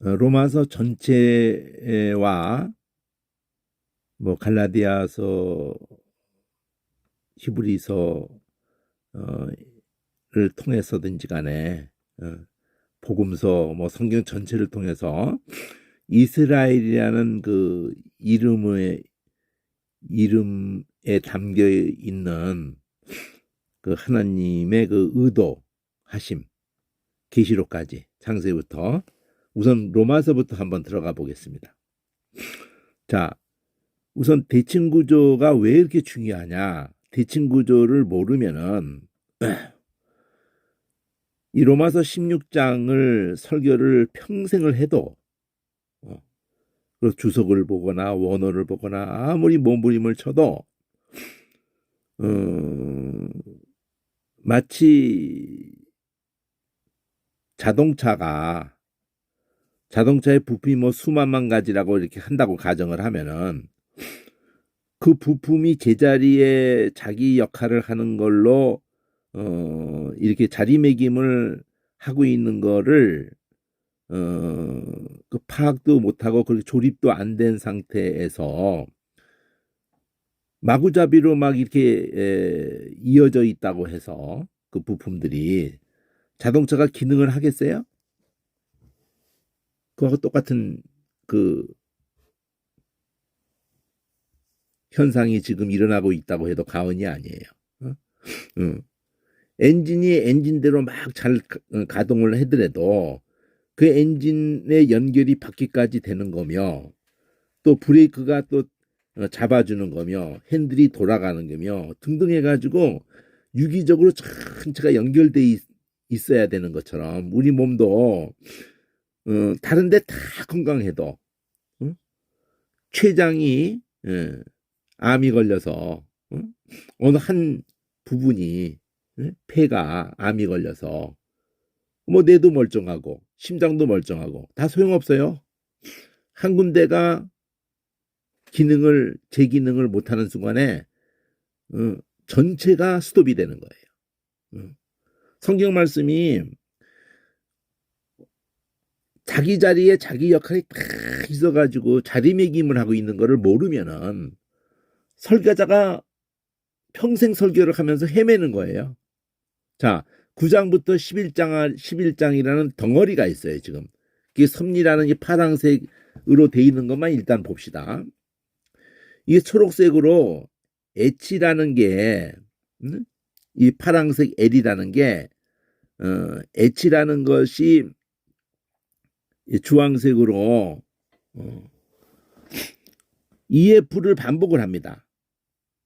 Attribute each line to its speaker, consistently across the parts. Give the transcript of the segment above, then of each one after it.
Speaker 1: 로마서 전체와 뭐 갈라디아서, 히브리서 를 통해서든지 간에 복음서 뭐 성경 전체를 통해서 이스라엘이라는 그 이름에 담겨 있는 그 하나님의 그 의도하심, 계시록까지 창세부터 우선 로마서부터 한번 들어가 보겠습니다. 자, 우선 대칭 구조가 왜 이렇게 중요하냐? 대칭 구조를 모르면은 이 로마서 16장을 설교를 평생을 해도 그리고 주석을 보거나 원어를 보거나 아무리 몸부림을 쳐도 마치 자동차의 부품이 뭐 수만만 가지라고 이렇게 한다고 가정을 하면은 그 부품이 제자리에 자기 역할을 하는 걸로 이렇게 자리매김을 하고 있는 거를 그 파악도 못하고 그렇게 조립도 안 된 상태에서 마구잡이로 막 이렇게 이어져 있다고 해서 그 부품들이 자동차가 기능을 하겠어요? 그거하고 똑같은 그 현상이 지금 일어나고 있다고 해도 과언이 아니에요. 엔진이 엔진대로 막 잘 가동을 하더라도 그 엔진의 연결이 바퀴까지 되는 거며 또 브레이크가 또 잡아주는 거며 핸들이 돌아가는 거며 등등 해가지고 유기적으로 전체가 연결돼 있어야 되는 것처럼 우리 몸도 다른데 다 건강해도 췌장이 암이 걸려서 어느 한 부분이 폐가 암이 걸려서 뭐 뇌도 멀쩡하고 심장도 멀쩡하고 다 소용없어요. 한 군데가 제 기능을 못하는 순간에 전체가 스톱이 되는 거예요. 성경 말씀이 자기 자리에 자기 역할이 딱 있어가지고 자리매김을 하고 있는 거를 모르면은 설교자가 평생 설교를 하면서 헤매는 거예요. 자, 9장부터 11장이라는 덩어리가 있어요, 지금. 이게 섭리라는 이 파란색으로 돼 있는 것만 일단 봅시다. 이게 초록색으로 H라는 게, 이 파란색 L이라는 게, H라는 것이 주황색으로 EF를 반복을 합니다.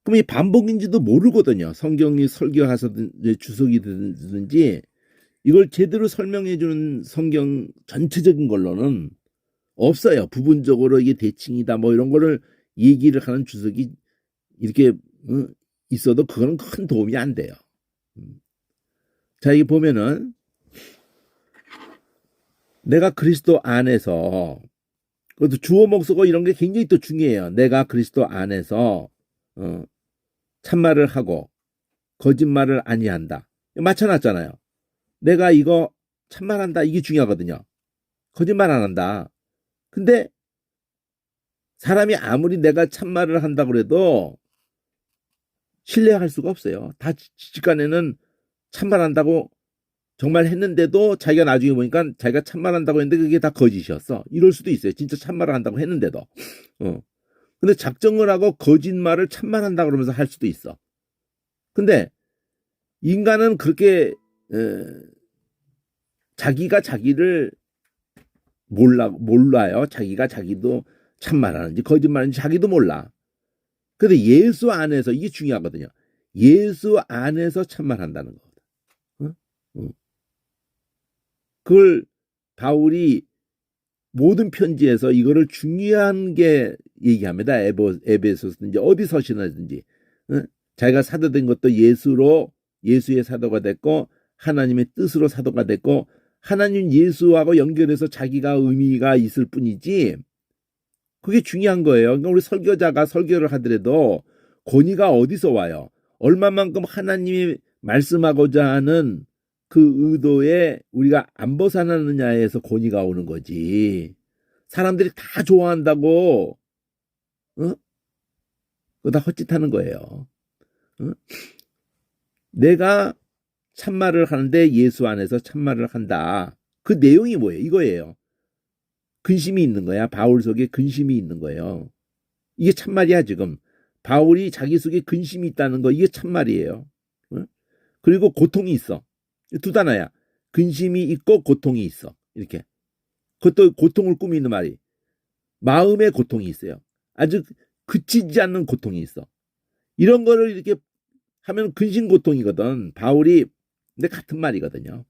Speaker 1: 그럼 이 반복인지도 모르거든요. 성경이 설교하서든지 주석이든지 이걸 제대로 설명해 주는 성경 전체적인 걸로는 없어요. 부분적으로 이게 대칭이다 뭐 이런 거를 얘기를 하는 주석이 이렇게 있어도 그거는 큰 도움이 안 돼요. 자, 이게 보면은 내가 그리스도 안에서, 그것도 주어 목적어 이런 게 굉장히 또 중요해요. 내가 그리스도 안에서 참말을 하고 거짓말을 아니한다. 맞춰놨잖아요. 내가 이거 참말한다. 이게 중요하거든요. 거짓말 안 한다. 근데 사람이 아무리 내가 참말을 한다고 해도 신뢰할 수가 없어요. 다 직간에는 참말한다고 정말 했는데도 자기가 나중에 보니까 자기가 참말한다고 했는데 그게 다 거짓이었어. 이럴 수도 있어요. 진짜 참말을 한다고 했는데도. 근데 작정을 하고 거짓말을 참말한다 그러면서 할 수도 있어. 근데 인간은 그렇게 자기가 자기를 몰라요. 자기가 자기도 참말하는지 거짓말하는지 자기도 몰라. 근데 예수 안에서 이게 중요하거든요. 예수 안에서 참말한다는 거거든. 그걸 바울이 모든 편지에서 이거를 중요한 게 얘기합니다. 에베소서든지 어디 서신하든지 자기가 사도된 것도 예수의 사도가 됐고 하나님의 뜻으로 사도가 됐고 하나님 예수하고 연결해서 자기가 의미가 있을 뿐이지 그게 중요한 거예요. 그러니까 우리 설교자가 설교를 하더라도 권위가 어디서 와요? 얼마만큼 하나님이 말씀하고자 하는 그 의도에 우리가 안 벗어나느냐에서 권위가 오는 거지. 사람들이 다 좋아한다고, 어? 그거 다 헛짓하는 거예요. 어? 내가 참말을 하는데 예수 안에서 참말을 한다. 그 내용이 뭐예요? 이거예요. 근심이 있는 거야. 바울 속에 근심이 있는 거예요. 이게 참말이야, 지금. 바울이 자기 속에 근심이 있다는 거, 이게 참말이에요. 어? 그리고 고통이 있어. 두 단어야. 근심이 있고 고통이 있어. 이렇게. 그것도 고통을 꾸미는 말이. 마음의 고통이 있어요. 아주 그치지 않는 고통이 있어. 이런 거를 이렇게 하면 근심 고통이거든. 바울이 근데 같은 말이거든요.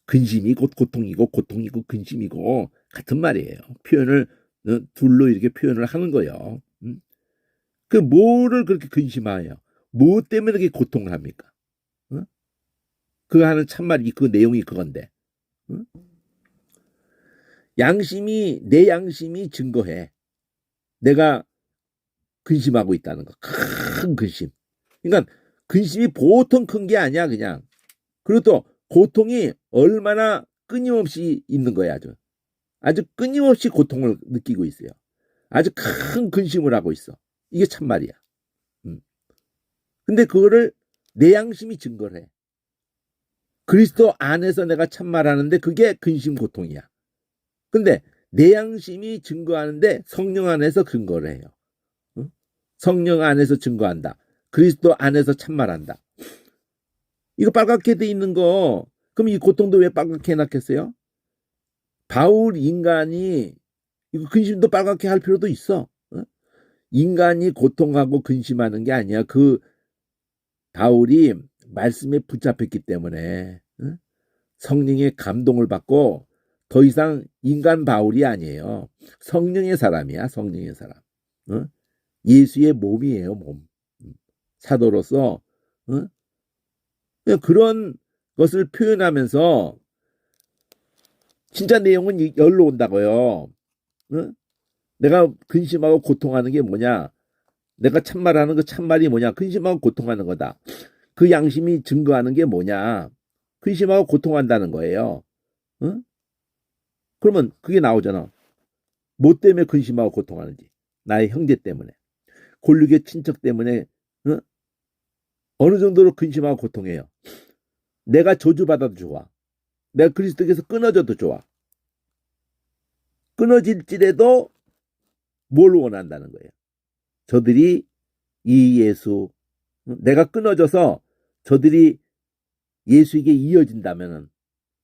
Speaker 1: 근심이 곧 고통이고 고통이고 근심이고 같은 말이에요. 표현을 둘로 이렇게 표현을 하는 거예요. 그 뭐를 그렇게 근심하여? 뭐 때문에 그렇게 고통을 합니까? 그 하는 참말이 그 내용이 그건데. 내 양심이 증거해. 내가 근심하고 있다는 거. 큰 근심. 그러니까 근심이 보통 큰 게 아니야, 그냥. 그리고 또 고통이 얼마나 끊임없이 있는 거야, 아주 끊임없이 고통을 느끼고 있어요. 아주 큰 근심을 하고 있어. 이게 참말이야. 근데 그거를 내 양심이 증거를 해. 그리스도 안에서 내가 참말하는데 그게 근심 고통이야. 근데 내 양심이 증거하는데 성령 안에서 증거를 해요. 성령 안에서 증거한다. 그리스도 안에서 참말한다. 이거 빨갛게 돼 있는 거, 그럼 이 고통도 왜 빨갛게 해놨겠어요? 바울 인간이 이거 근심도 빨갛게 할 필요도 있어. 인간이 고통하고 근심하는 게 아니야. 그 바울이 말씀에 붙잡혔기 때문에 성령의 감동을 받고 더 이상 인간 바울이 아니에요. 성령의 사람이야. 성령의 사람. 예수의 몸이에요. 몸. 사도로서 그런 것을 표현하면서 진짜 내용은 열로 온다고요. 내가 근심하고 고통하는 게 뭐냐? 내가 참말하는 그 참말이 뭐냐? 근심하고 고통하는 거다. 그 양심이 증거하는 게 뭐냐? 근심하고 고통한다는 거예요. 그러면 그게 나오잖아. 뭐 때문에 근심하고 고통하는지. 나의 형제 때문에. 골육의 친척 때문에 어느 정도로 근심하고 고통해요. 내가 저주받아도 좋아. 내가 그리스도께서 끊어져도 좋아. 끊어질지라도 뭘 원한다는 거예요. 저들이 이 예수, 내가 끊어져서 저들이 예수에게 이어진다면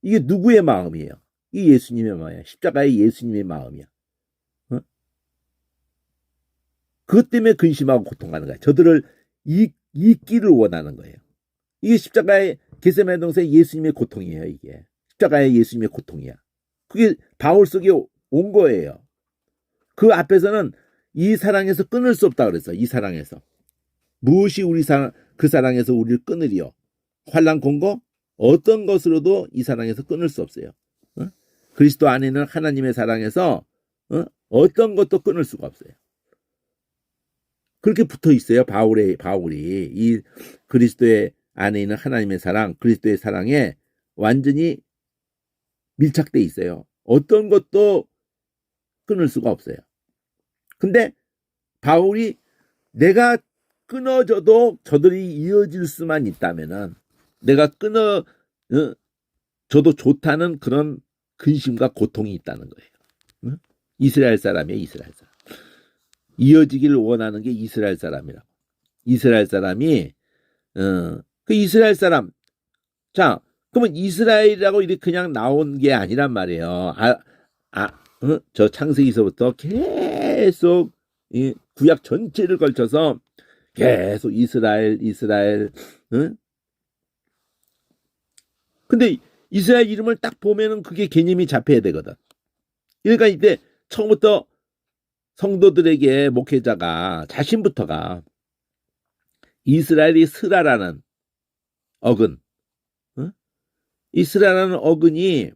Speaker 1: 이게 누구의 마음이에요? 이 예수님의 마음이야. 십자가의 예수님의 마음이야. 그것 때문에 근심하고 고통하는 거야. 저들을 잊기를 원하는 거예요. 이게 십자가의 겟세마네 동산의 예수님의 고통이에요. 이게 십자가의 예수님의 고통이야. 그게 바울 속에 온 거예요. 그 앞에서는 이 사랑에서 끊을 수 없다 그랬어. 이 사랑에서 무엇이 그 사랑에서 우리를 끊으리요? 환난 공고 어떤 것으로도 이 사랑에서 끊을 수 없어요. 그리스도 안에 있는 하나님의 사랑에서 어떤 것도 끊을 수가 없어요. 그렇게 붙어 있어요. 바울이 이 그리스도의 안에 있는 하나님의 사랑, 그리스도의 사랑에 완전히 밀착돼 있어요. 어떤 것도 끊을 수가 없어요. 근데 바울이 내가 끊어져도 저들이 이어질 수만 있다면은 내가 끊어져도 좋다는 그런 근심과 고통이 있다는 거예요. 이스라엘 사람이에요. 이스라엘 사람. 이어지기를 원하는 게 이스라엘 사람이라고. 이스라엘 사람이 그 이스라엘 사람, 자 그러면 이스라엘이라고 이렇게 그냥 나온 게 아니란 말이에요. 저 창세기서부터 계속 이 구약 전체를 걸쳐서 계속 이스라엘. 근데 이스라엘 이름을 딱 보면은 그게 개념이 잡혀야 되거든. 그러니까 이때 처음부터 성도들에게 목회자가 자신부터가 이스라엘이 스라라는 어근, 이스라엘라는 어근이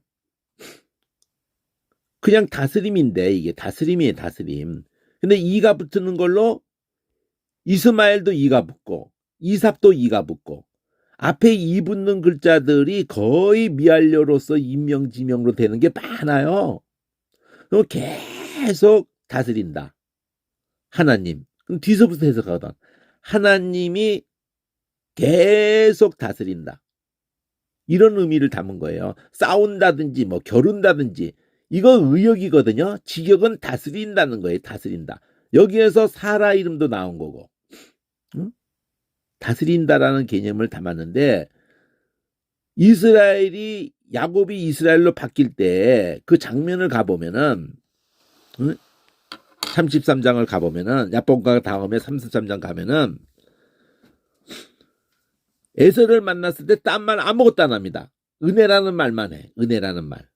Speaker 1: 그냥 다스림인데 이게 다스림이에요. 다스림. 근데 이가 붙는 걸로 이스마엘도 이가 붙고 이삽도 이가 붙고 앞에 이 붙는 글자들이 거의 미완료로서 임명지명으로 되는 게 많아요. 그럼 계속 다스린다. 하나님. 그럼 뒤서부터 해석하거든. 하나님이 계속 다스린다. 이런 의미를 담은 거예요. 싸운다든지 뭐 겨룬다든지 이거 의역이거든요. 직역은 다스린다는 거예요. 다스린다. 여기에서 사라 이름도 나온 거고. 응? 다스린다라는 개념을 담았는데 야곱이 이스라엘로 바뀔 때 그 장면을 가보면은 33장을 가보면은 야복과 다음에 33장 가면은 에서를 만났을 때 딴 말 아무것도 안 합니다. 은혜라는 말만 해. 은혜라는 말.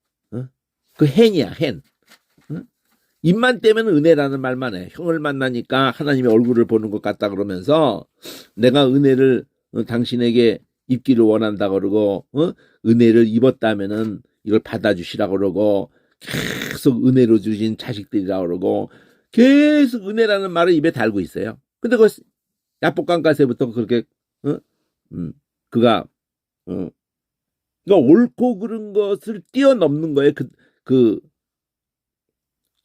Speaker 1: 그 hen이야 hen. 입만 떼면 은혜라는 말만 해. 형을 만나니까 하나님의 얼굴을 보는 것 같다 그러면서 내가 은혜를 당신에게 입기를 원한다 그러고 은혜를 입었다면은 이걸 받아주시라 그러고 계속 은혜로 주신 자식들이라 그러고 계속 은혜라는 말을 입에 달고 있어요. 근데 그 야복강가세부터 그렇게 그가 그러니까 옳고 그른 것을 뛰어넘는 거예요. 그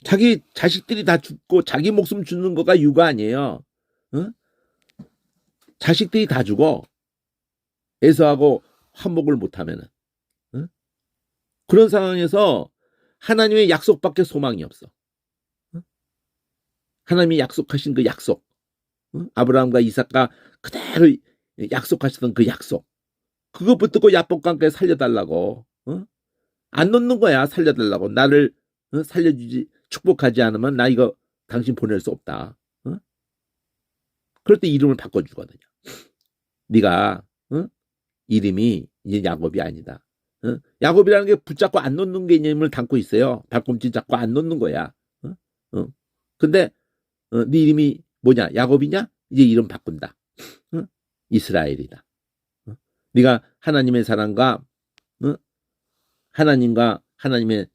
Speaker 1: 자기 자식들이 다 죽고 자기 목숨 주는 거가 유가 아니에요. 자식들이 다 죽어. 에서하고 화목을 못하면은 그런 상황에서 하나님의 약속밖에 소망이 없어. 하나님이 약속하신 그 약속, 아브라함과 이삭과 그대로 약속하시던 그 약속, 그거 붙들고 야복강가에 살려달라고 안 놓는 거야. 살려달라고. 나를 살려주지 축복하지 않으면 나 이거 당신 보낼 수 없다. 그럴 때 이름을 바꿔주거든요. 네가 이름이 이제 야곱이 아니다. 야곱이라는 게 붙잡고 안 놓는 개념을 담고 있어요. 발꿈치 잡고 안 놓는 거야. 근데 네 이름이 뭐냐? 야곱이냐? 이제 이름 바꾼다. 이스라엘이다. 네가 하나님의 사랑과 하나님의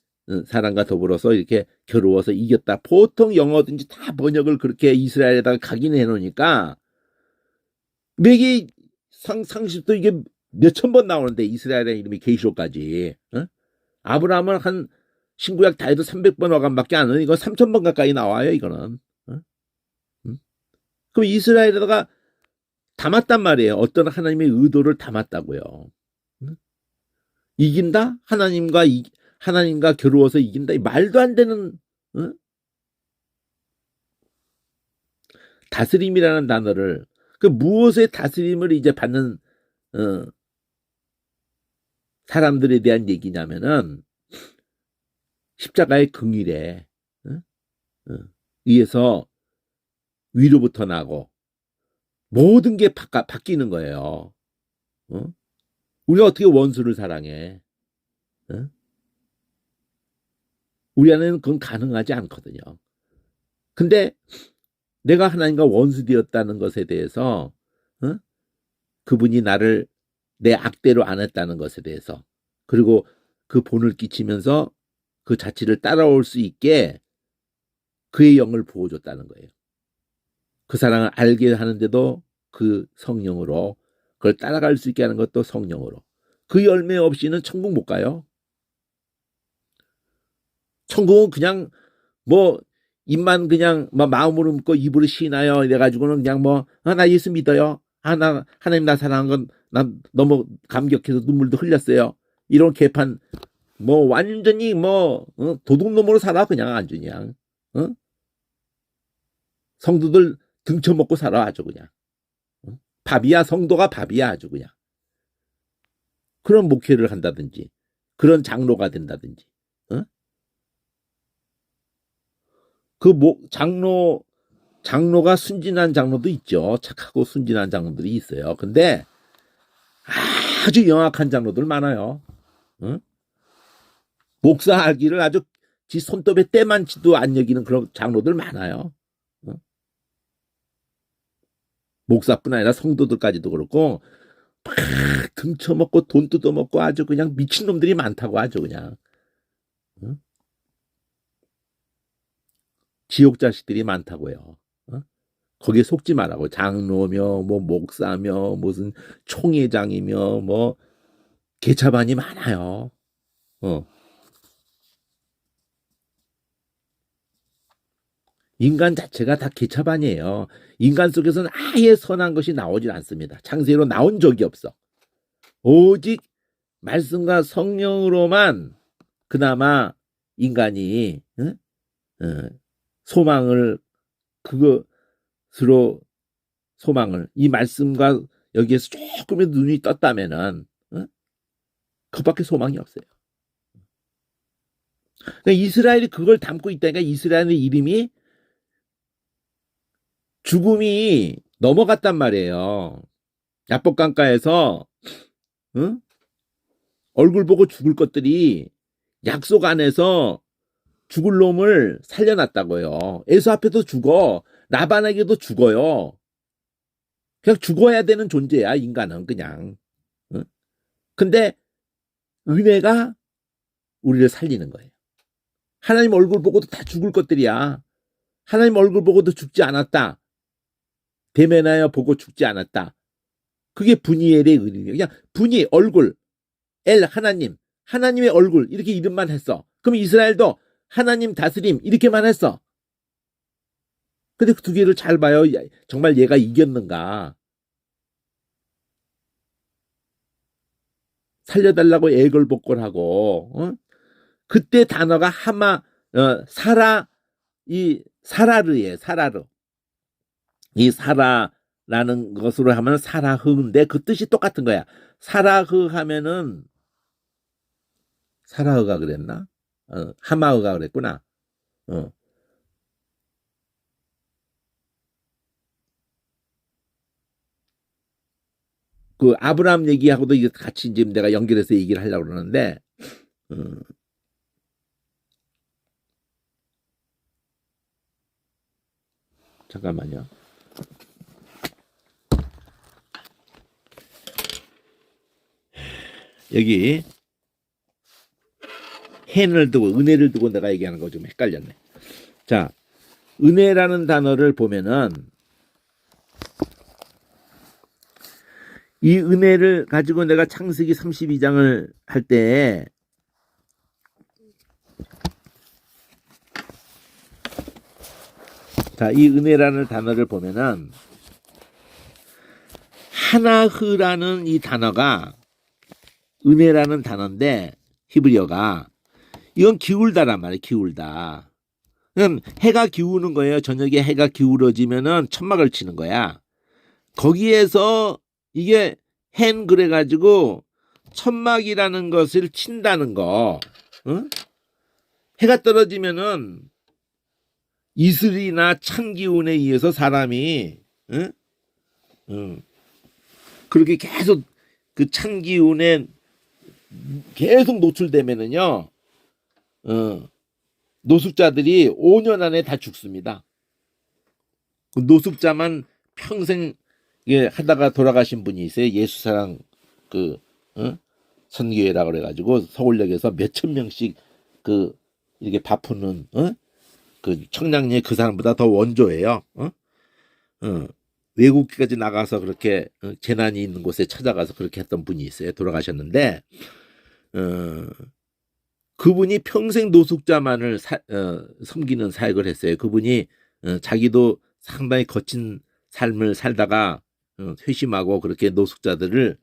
Speaker 1: 사랑과 더불어서 이렇게 겨루어서 이겼다. 보통 영어든지 다 번역을 그렇게 이스라엘에다가 각인해 놓으니까 매기 상식도 이게 몇천 번 나오는데 이스라엘의 이름이 계시록까지 아브라함은 한 신구약 다 해도 300번 어간밖에 안 오는 이거 3000번 가까이 나와요. 이거는 그럼 이스라엘에다가 담았단 말이에요. 어떤 하나님의 의도를 담았다고요. 이긴다? 하나님과 겨루어서 이긴다? 말도 안 되는 다스림이라는 단어를 그 무엇의 다스림을 이제 받는 사람들에 대한 얘기냐면은 십자가의 긍휼에 의해서 위로부터 나고 모든 게 바뀌는 거예요. 우리가 어떻게 원수를 사랑해? 우리 안에는 그건 가능하지 않거든요. 근데 내가 하나님과 원수 되었다는 것에 대해서 그분이 나를 내 악대로 안 했다는 것에 대해서 그리고 그 본을 끼치면서 그 자취를 따라올 수 있게 그의 영을 부어줬다는 거예요. 그 사랑을 알게 하는데도 그 성령으로 그걸 따라갈 수 있게 하는 것도 성령으로 그 열매 없이는 천국 못 가요. 천국은 그냥 뭐 입만 그냥 뭐 마음으로 믿고 입으로 시나요 이래가지고는 그냥 뭐 나 예수 믿어요. 나 하나님 나 사랑한 건 난 너무 감격해서 눈물도 흘렸어요. 이런 개판 뭐 완전히 뭐 도둑놈으로 살아 그냥 아주 그냥 성도들 등쳐먹고 살아 아주 그냥 밥이야 성도가 밥이야 아주 그냥 그런 목회를 한다든지 그런 장로가 된다든지 그 장로가 순진한 장로도 있죠. 착하고 순진한 장로들이 있어요. 근데 아주 영악한 장로들 많아요. 목사하기를 아주 지 손톱에 때만치도 안 여기는 그런 장로들 많아요. 목사뿐 아니라 성도들까지도 그렇고 막 등쳐먹고 돈 뜯어먹고 아주 그냥 미친놈들이 많다고 아주 그냥 지옥 자식들이 많다고요. 거기에 속지 말라고. 장로며 뭐 목사며 무슨 총회장이며 뭐 계차반이 많아요. 어. 인간 자체가 다 계차반이에요. 인간 속에서는 아예 선한 것이 나오질 않습니다. 창세기로 나온 적이 없어. 오직 말씀과 성령으로만 그나마 인간이 소망을 그것으로 소망을 이 말씀과 여기에서 조금이라도 눈이 떴다면은 그밖에 소망이 없어요. 그러니까 이스라엘이 그걸 담고 있다니까. 이스라엘의 이름이 죽음이 넘어갔단 말이에요. 야복강가에서 얼굴 보고 죽을 것들이 약속 안에서 죽을 놈을 살려놨다고요. 에서 앞에도 죽어. 라반에게도 죽어요. 그냥 죽어야 되는 존재야, 인간은 그냥. 근데 은혜가 우리를 살리는 거예요. 하나님 얼굴 보고도 다 죽을 것들이야. 하나님 얼굴 보고도 죽지 않았다. 대면하여 보고 죽지 않았다. 그게 분이엘의 은혜예요. 그냥 분이 얼굴, 엘 하나님, 하나님의 얼굴 이렇게 이름만 했어. 그럼 이스라엘도 하나님 다스림 이렇게만 했어. 근데 그 두 개를 잘 봐요. 정말 얘가 이겼는가. 살려달라고 애걸복걸하고 그때 단어가 사라르예요. 사라르. 이 사라라는 것으로 하면 사라흐인데 그 뜻이 똑같은 거야. 사라흐 하면은 사라흐가 그랬나? 하마흐가 그랬구나. 그 아브라함 얘기하고도 이게 같이 지금 내가 연결해서 얘기를 하려고 그러는데 잠깐만요. 여기 헨을 두고 은혜를 두고 내가 얘기하는 거 좀 헷갈렸네. 자, 은혜라는 단어를 보면은 이 은혜를 가지고 내가 창세기 32장을 할 때 자, 이 은혜라는 단어를 보면은 하나흐라는 이 단어가 은혜라는 단어인데 히브리어가 이건 기울다란 말이에요. 기울다. 그럼 해가 기우는 거예요. 저녁에 해가 기울어지면은 천막을 치는 거야. 거기에서 이게 헨 그래가지고 천막이라는 것을 친다는 거. 해가 떨어지면은 이슬이나 찬 기운에 의해서 사람이 그렇게 계속 그 찬 기운에 계속 노출되면은요 노숙자들이 5년 안에 다 죽습니다. 그 노숙자만 평생 하다가 돌아가신 분이 있어요. 예수사랑 선교회라 그래가지고 서울역에서 몇천 명씩 이렇게 바푸는 그 청량리에 그 사람보다 더 원조예요. 외국까지 나가서 그렇게 재난이 있는 곳에 찾아가서 그렇게 했던 분이 있어요. 돌아가셨는데 그분이 평생 노숙자만을 섬기는 사역을 했어요. 그분이 자기도 상당히 거친 삶을 살다가 회심하고 그렇게 노숙자들을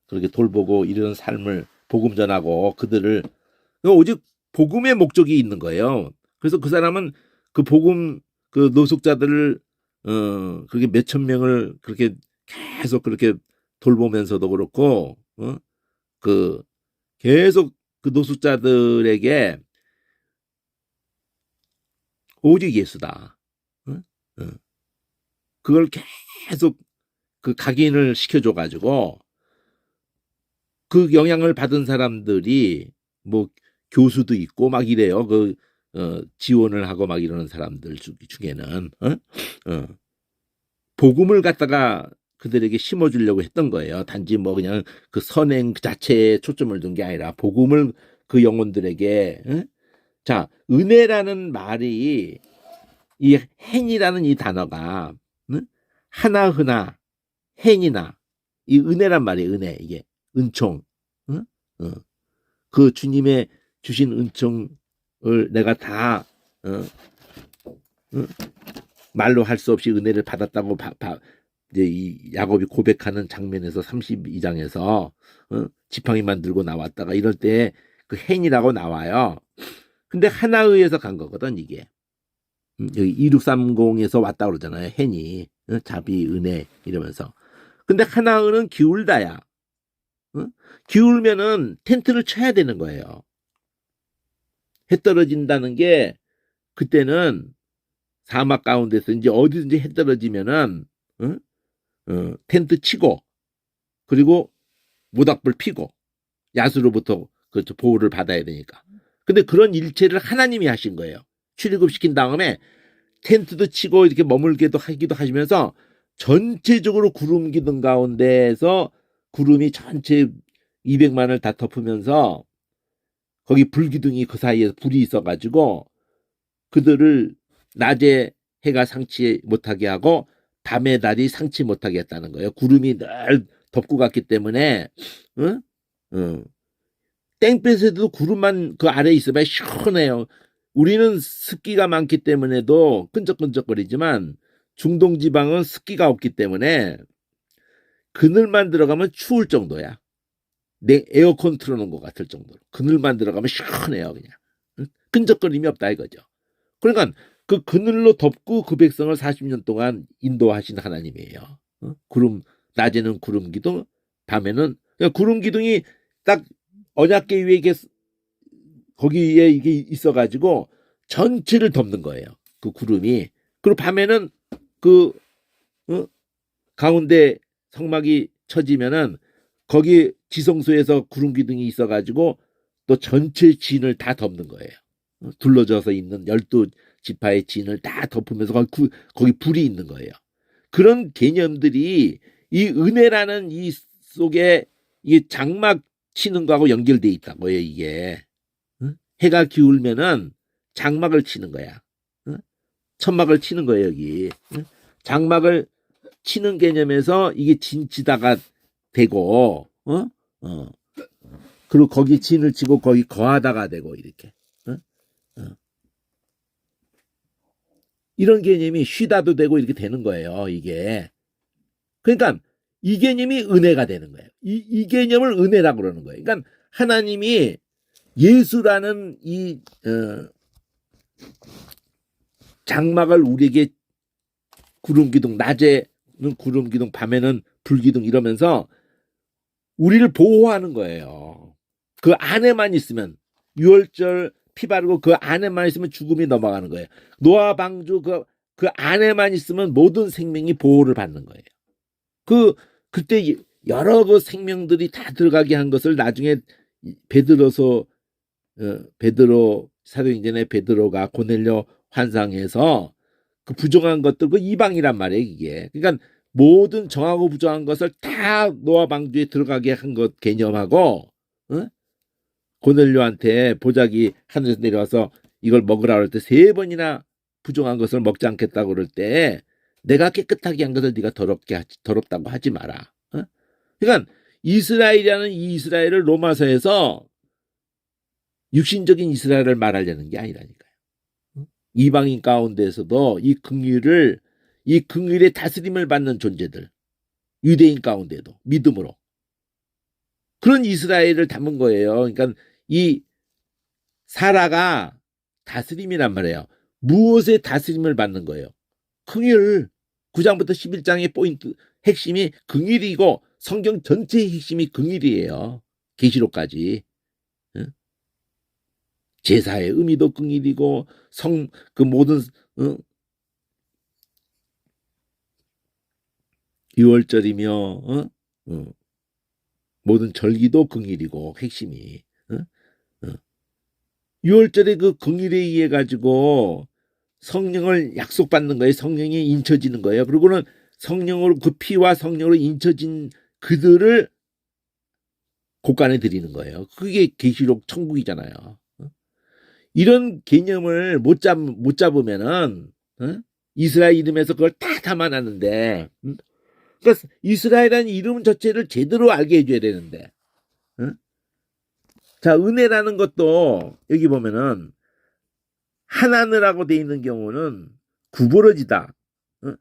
Speaker 1: 그렇게 돌보고 이런 삶을 복음 전하고 그들을 오직 복음의 목적이 있는 거예요. 그래서 그 사람은 그 복음 그 노숙자들을 그렇게 몇천 명을 그렇게 계속 그렇게 돌보면서도 그렇고 계속 그 노숙자들에게 오직 예수다. 그걸 계속 그 각인을 시켜줘가지고 그 영향을 받은 사람들이 뭐 교수도 있고 막 이래요. 지원을 하고 막 이러는 사람들 중에는 복음을 갖다가 그들에게 심어주려고 했던 거예요. 단지 뭐 그냥 그 선행 그 자체에 초점을 둔 게 아니라 복음을 그 영혼들에게 자 은혜라는 말이 이 hen이라는 이 단어가 응? 하나흐나 hen이나 이 은혜란 말이에요. 은혜 이게 은총. 응? 그 주님의 주신 은총을 내가 다 말로 할 수 없이 은혜를 받았다고 이제 이 야곱이 고백하는 장면에서 32장에서 지팡이 만들고 나왔다가 이럴 때 그 hen이라고 나와요. 근데 하나의에서 간 거거든 이게. 여기 2630에서 왔다 그러잖아요. hen이 자비 은혜 이러면서. 근데 하나의는 기울다야. 기울면은 텐트를 쳐야 되는 거예요. 해 떨어진다는 게 그때는 사막 가운데서 이제 어디든지 해 떨어지면은 텐트 치고 그리고 모닥불 피고 야수로부터 그 보호를 받아야 되니까. 근데 그런 일체를 하나님이 하신 거예요. 출애굽시킨 다음에 텐트도 치고 이렇게 머물게도 하기도 하시면서 전체적으로 구름 기둥 가운데에서 구름이 전체 200만을 다 덮으면서 거기 불기둥이 그 사이에 불이 있어가지고 그들을 낮에 해가 상치 못하게 하고 밤에 달이 상치 못하게 했다는 거예요. 구름이 늘 덮고 갔기 때문에 응? 땡볕에도 구름만 그 아래에 있으면 시원해요. 우리는 습기가 많기 때문에도 끈적끈적거리지만 중동 지방은 습기가 없기 때문에 그늘만 들어가면 추울 정도야. 내 에어컨 틀어놓은 것 같을 정도로. 그늘만 들어가면 시원해요 그냥. 끈적거림이 없다 이거죠. 그러니까 그 그늘로 덮고 그 백성을 40년 동안 인도하신 하나님이에요. 구름 낮에는 구름 기둥, 밤에는 그러니까 구름 기둥이 딱 언약궤 위에 이게 거기에 이게 있어가지고 전체를 덮는 거예요. 그 구름이. 그리고 밤에는 그 가운데 성막이 쳐지면은 거기 지성소에서 구름 기둥이 있어가지고 또 전체 진을 다 덮는 거예요. 둘러져서 있는 12지파의 진을 다 덮으면서 거기 불이 있는 거예요. 그런 개념들이 이 은혜라는 이 속에 이 장막 치는 거하고 연결돼 있다고요. 이게 해가 기울면은 장막을 치는 거야. 천막을 치는 거예요. 여기 장막을 치는 개념에서 이게 진치다가 되고 그리고 거기 진을 치고 거기 거하다가 되고 이렇게 이런 개념이 쉬다도 되고 이렇게 되는 거예요. 이게 그러니까 이 개념이 은혜가 되는 거예요. 이 개념을 은혜라고 그러는 거예요. 그러니까 하나님이 예수라는 이 장막을 우리에게 구름기둥 낮에는 구름기둥 밤에는 불기둥 이러면서 우리를 보호하는 거예요. 그 안에만 있으면 6월절 피 바르고 그 안에만 있으면 죽음이 넘어가는 거예요. 노아 방주 그 안에만 있으면 모든 생명이 보호를 받는 거예요. 그때 여러 그 생명들이 다 들어가게 한 것을 나중에 베드로 사도행전에 베드로가 고넬료 환상에서 그 부정한 것들 그 이방이란 말이에요. 이게 그러니까 모든 정하고 부정한 것을 다 노아 방주에 들어가게 한 것 개념하고 고넬료한테 보자기 하늘에서 내려와서 이걸 먹으라 그럴 때 3번이나 부정한 것을 먹지 않겠다고 그럴 때 내가 깨끗하게 한 것을 네가 더럽다고 하지 마라. 그러니까 이스라엘이라는 이 이스라엘을 로마서에서 육신적인 이스라엘을 말하려는 게 아니라니까요. 이방인 가운데서도 이 긍휼의 다스림을 받는 존재들, 유대인 가운데도 믿음으로 그런 이스라엘을 담은 거예요. 그러니까 이 사라가 다스림이란 말이에요. 무엇의 다스림을 받는 거예요? 긍휼. 9장부터 11장의 포인트 핵심이 긍휼이고 성경 전체의 핵심이 긍휼이에요. 계시록까지. 제사의 의미도 긍휼이고 그 모든 6월절이며 모든 절기도 긍휼이고 핵심이 6월절에 그 긍휼에 의해 가지고 성령을 약속받는 거예요. 성령이 인쳐지는 거예요. 그리고는 성령으로 그 피와 성령으로 인쳐진 그들을 곳간에 드리는 거예요. 그게 계시록 천국이잖아요. 이런 개념을 못 잡으면은 어? 이스라엘 이름에서 그걸 다 담아놨는데, 그러니까 이스라엘이라는 이름 자체를 제대로 알게 해줘야 되는데, 어? 자, 은혜라는 것도 여기 보면은 하나느라고 돼 있는 경우는 구부러지다, 어?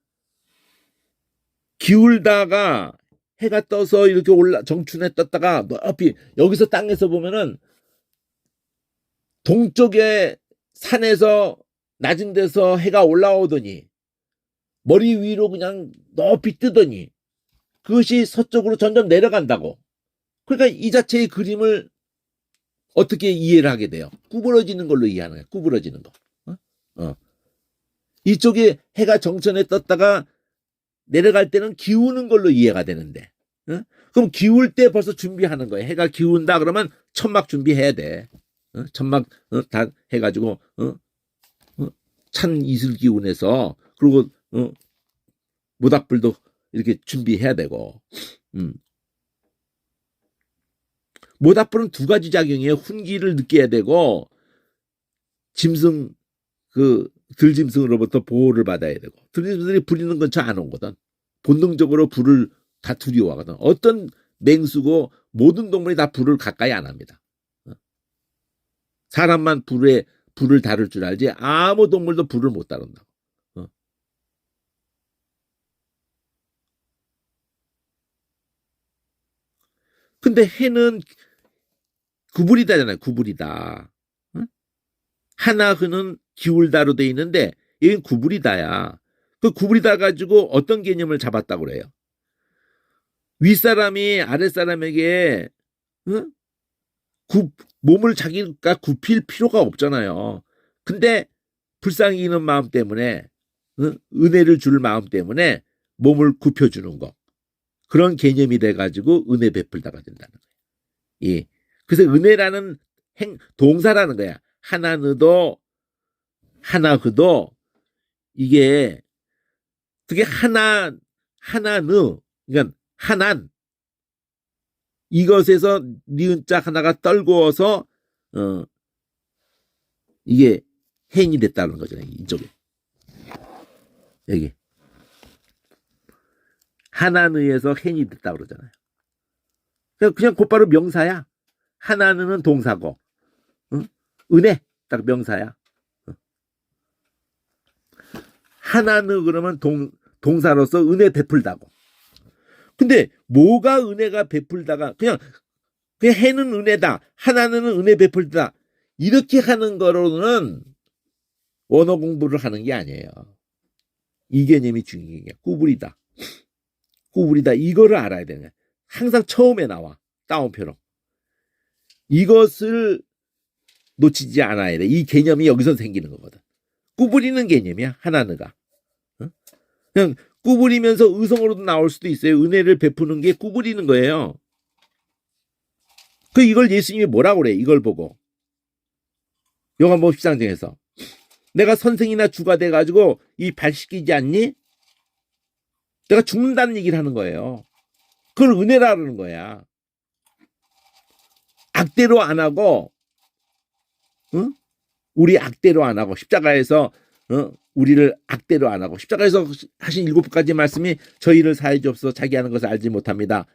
Speaker 1: 기울다가 해가 떠서 이렇게 정춘에 떴다가 높이 여기서 땅에서 보면은 동쪽에 산에서 낮은 데서 해가 올라오더니 머리 위로 그냥 높이 뜨더니 그것이 서쪽으로 점점 내려간다고. 그러니까 이 자체의 그림을 어떻게 이해를 하게 돼요? 구부러지는 걸로 이해하는 거야. 구부러지는 거. 이쪽에 해가 정천에 떴다가 내려갈 때는 기우는 걸로 이해가 되는데, 그럼 기울 때 벌써 준비하는 거예요. 해가 기운다 그러면 천막 준비해야 돼. 천막 다 해가지고 찬 이슬 기운에서, 그리고 모닥불도 이렇게 준비해야 되고. 모닥불은 두 가지 작용이에요. 훈기를 느껴야 되고, 짐승, 들짐승으로부터 보호를 받아야 되고. 들짐승들이 부리는 근처 안 오거든. 본능적으로 불을 다 두려워하거든. 어떤 맹수고 모든 동물이 다 불을 가까이 안 합니다. 사람만 불을 다룰 줄 알지 아무 동물도 불을 못 다룬다고. 근데 해는 구불이다잖아요. 구불이다. 하나흐는 기울다로 돼 있는데 얘는 구불이다야. 그 구불이다 가지고 어떤 개념을 잡았다고 그래요? 윗사람이 아랫사람에게 몸을 자기가 굽힐 필요가 없잖아요. 근데 불쌍히 여기는 마음 때문에, 은혜를 줄 마음 때문에 몸을 굽혀주는 거. 그런 개념이 돼가지고 은혜 베풀다가 된다는 거예요. 예. 그래서 은혜라는 동사라는 거야. 하나느도 하나그도 이게 그게 하나느, 그러니까 하난, 이것에서 니은자 하나가 떨구어서 이게 행이 됐다는 거잖아요. 이쪽에 여기 하나느에서 행이 됐다 그러잖아요. 그냥 곧바로 명사야. 하나느는 동사고, 은혜 딱 명사야. 하나느 그러면 동사로서 은혜 베풀다고. 근데 뭐가 은혜가 베풀다가 그냥 해는 은혜다, 하나는 은혜 베풀다, 이렇게 하는 거로는 원어 공부를 하는 게 아니에요. 이 개념이 중요한 게 구불이다. 구불이다. 이거를 알아야 되는 거야. 항상 처음에 나와. 따옴표로. 이것을 놓치지 않아야 돼. 이 개념이 여기서 생기는 거거든. 구부리는 개념이야. 하나느가. 그냥 구부리면서 의성어로도 나올 수도 있어요. 은혜를 베푸는 게 구부리는 거예요. 이걸 예수님이 뭐라고 그래? 이걸 보고. 요한복음 13장에서 내가 선생이나 주가 돼가지고 이 발 씻기지 않니? 내가 죽는다는 얘기를 하는 거예요. 그걸 은혜라는 거야. 악대로 안 하고, 우리 악대로 안 하고, 십자가에서 우리를 악대로 안 하고, 십자가에서 하신 7가지 말씀이 저희를 사해 주옵소서 자기 하는 것을 알지 못합니다.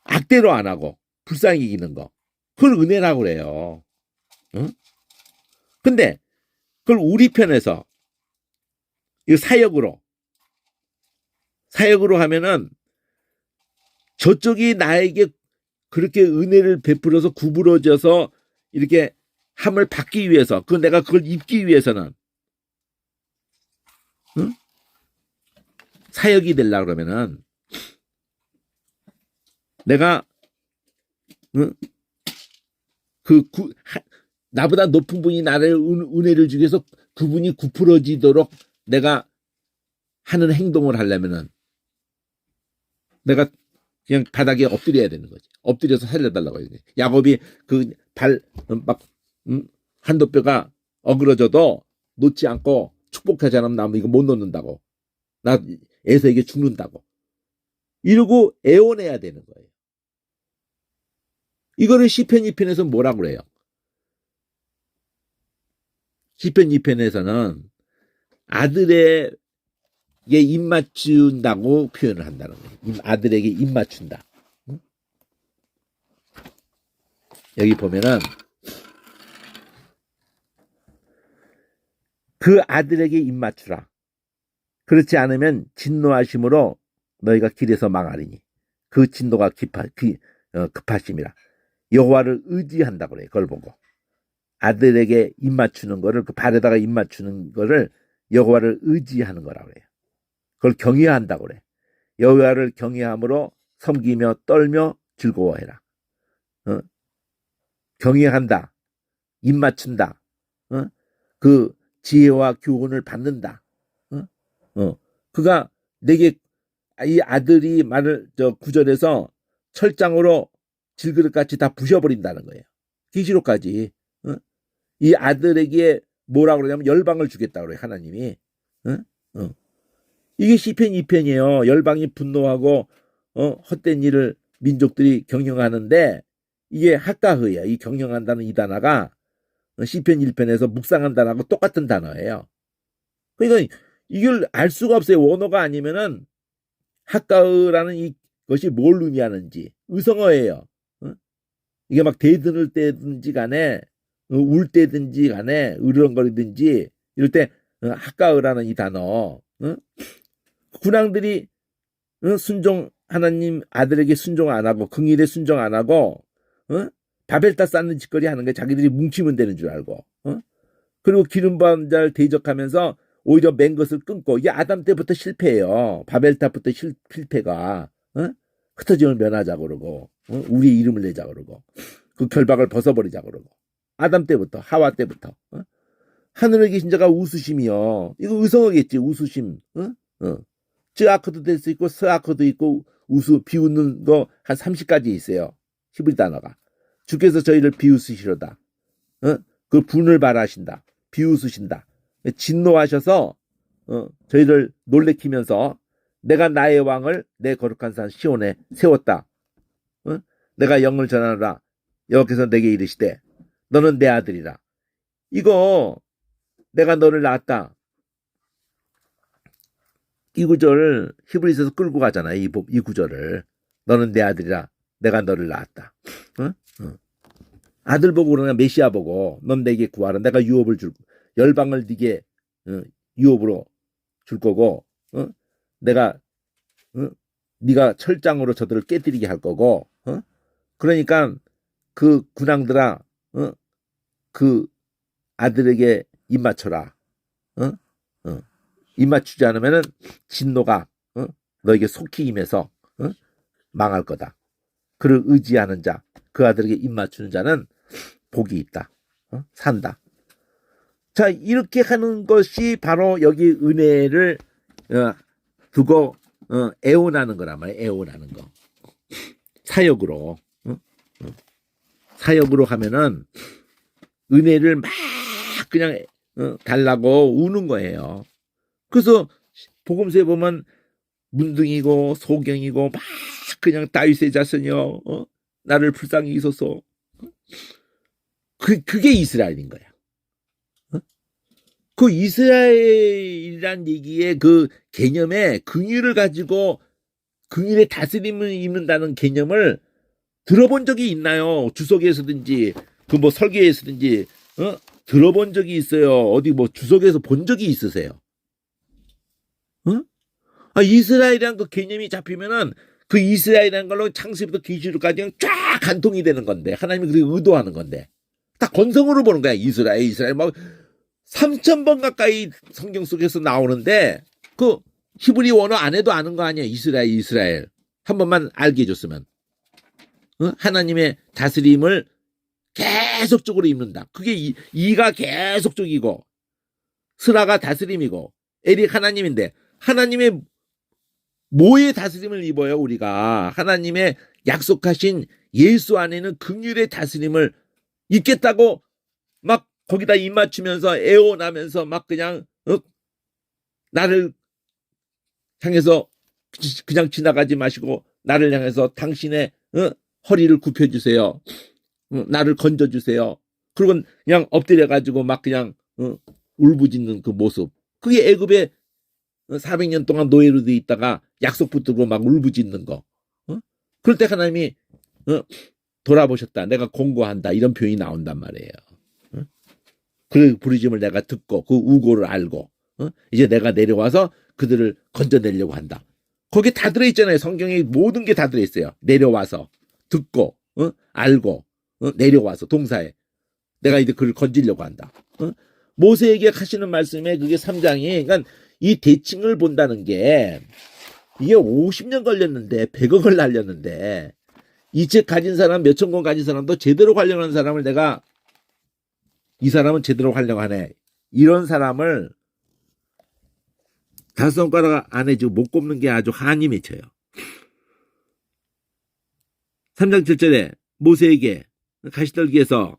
Speaker 1: 악대로 안 하고 불쌍히 여기는 거, 그걸 은혜라고 그래요. 근데 그걸 우리 편에서 이 사역으로 하면은 저쪽이 나에게 그렇게 은혜를 베풀어서 구부러져서 이렇게 함을 받기 위해서, 내가 그걸 입기 위해서는, 사역이 되려고 그러면은 내가 나보다 높은 분이 나를 은혜를 주기 위해서 그분이 구부러지도록 내가 하는 행동을 하려면은 내가 그냥 바닥에 엎드려야 되는 거지. 엎드려서 살려달라고 해야 돼. 야곱이 한도뼈가 어그러져도 놓지 않고 축복하지 않으면 나 이거 못 놓는다고. 나 에서에게 죽는다고. 이러고 애원해야 되는 거예요. 이거를 시편 2편에서 뭐라고 그래요? 시편 2편에서는 아들에게 입 맞춘다고 표현을 한다는 거예요. 아들에게 입 맞춘다. 응? 여기 보면은 그 아들에게 입 맞추라. 그렇지 않으면 진노하심으로 너희가 길에서 망하리니 그 진노가 급하심이라. 여호와를 의지한다고 그래요. 그걸 보고 아들에게 입 맞추는 거를, 그 발에다가 입 맞추는 거를 여호와를 의지하는 거라고 그래요. 그걸 경외한다고 그래. 여호와를 경외함으로 섬기며 떨며 즐거워해라. 경외한다. 입 맞춘다. 그 지혜와 교훈을 받는다. 그가 내게, 이 아들이 말을 구절에서 철장으로 질그릇같이 다 부셔버린다는 거예요. 계시록까지. 이 아들에게 뭐라고 그러냐면 열방을 주겠다고 그래요. 하나님이. 이게 시편 2편이에요. 열방이 분노하고 헛된 일을 민족들이 경영하는데, 이게 학가흐예요. 이 경영한다는 이 단어가 시편 1편에서 묵상한 단어하고 똑같은 단어예요. 그러니까 이걸 알 수가 없어요. 원어가 아니면은 학가흐라는 이것이 뭘 의미하는지. 의성어예요. 이게 막 대드늘 때든지 간에 울 때든지 간에 으르렁거리든지 이럴 때 학가흐라는 이 단어. 군왕들이 순종, 하나님 아들에게 순종 안 하고 긍일에 순종 안 하고 바벨탑 쌓는 짓거리 하는 게 자기들이 뭉치면 되는 줄 알고, 그리고 기름 부은 자를 대적하면서 오히려 맨 것을 끊고, 이게 아담 때부터 실패해요. 바벨탑부터 실패가. 흩어짐을 면하자고 그러고, 우리의 이름을 내자 그러고, 그 결박을 벗어버리자 그러고, 아담 때부터, 하와 때부터. 하늘에 계신 자가 우수심이요. 이거 의성어겠지. 우수심. 쯔아크도 될 수 있고 스아크도 있고, 비웃는 거 한 30가지 있어요. 히브리 단어가. 주께서 저희를 비웃으시려다. 그 분을 발하신다. 비웃으신다. 진노하셔서 저희를 놀래키면서 내가 나의 왕을 내 거룩한 산 시온에 세웠다. 내가 영을 전하노라. 여호와께서 내게 이르시되 너는 내 아들이라. 이거 내가 너를 낳았다. 이 구절을 히브리서에서 끌고 가잖아요. 이 구절을. 너는 내 아들이라. 내가 너를 낳았다. 아들 보고 그러나 메시아 보고 넌 내게 구하라. 내가 유업을 줄, 열방을 네게 유업으로 줄 거고, 내가 네가 철장으로 저들을 깨뜨리게 할 거고, 그러니까 그 군왕들아, 그 아들에게 입 맞춰라. 입 맞추지 않으면은 진노가 너에게 속히 임해서 망할 거다. 그를 의지하는 자, 그 아들에게 입 맞추는 자는 복이 있다. 산다. 자, 이렇게 하는 것이 바로 여기 은혜를 두고 애원하는 거란 말이에요. 애원하는 거. 사역으로. 사역으로 하면은 은혜를 막 그냥 달라고 우는 거예요. 그래서 복음서에 보면 문둥이고 소경이고 막 그냥 다윗의 자손이여, 나를 불쌍히 여기소서. 그게 이스라엘인 거야. 그 이스라엘이란 얘기의 그 개념에 긍휼을 가지고 긍휼의 다스림을 입는다는 개념을 들어본 적이 있나요? 주석에서든지 그 뭐 설계에서든지 들어본 적이 있어요? 어디 뭐 주석에서 본 적이 있으세요? 이스라엘이란 그 개념이 잡히면은 그 이스라엘이라는 걸로 창세부터 계시록까지 쫙 간통이 되는 건데, 하나님이 그렇게 의도하는 건데, 다 건성으로 보는 거야. 이스라엘 막 3,000번 가까이 성경 속에서 나오는데 그 히브리 원어 안에도 아는 거 아니야. 이스라엘 한 번만 알게 해줬으면. 하나님의 다스림을 계속적으로 입는다. 그게 이가 계속적이고 스라가 다스림이고 엘이 하나님인데, 하나님의 뭐의 다스림을 입어요? 우리가 하나님의 약속하신 예수 안에는 긍휼의 다스림을 입겠다고 막 거기다 입 맞추면서 애원하면서 막 그냥 나를 향해서 그냥 지나가지 마시고 나를 향해서 당신의 허리를 굽혀주세요. 나를 건져주세요. 그리고 그냥 엎드려가지고 막 그냥 울부짖는 그 모습. 그게 애굽에 400년 동안 노예로 돼 있다가 약속 붙들고 막 울부짖는 거. 그럴 때 하나님이 돌아보셨다. 내가 공고한다. 이런 표현이 나온단 말이에요. 그 부르심을 내가 듣고 그 우고를 알고 이제 내가 내려와서 그들을 건져내려고 한다. 거기에 다 들어있잖아요. 성경에 모든 게 다 들어있어요. 내려와서 듣고 알고 내려와서 동사에 내가 이제 그를 건지려고 한다. 모세에게 하시는 말씀에 그게 3장이 그러니까 이 대칭을 본다는 게 이게 50년 걸렸는데 100억을 날렸는데 이 책 가진 사람 몇천 권 가진 사람도 제대로 활용하는 사람을 내가 이 사람은 제대로 활용하네. 이런 사람을 5손가락 안에 지금 못 꼽는 게 아주 한이 맺혀요. 3장 7절에 모세에게 가시떨기에서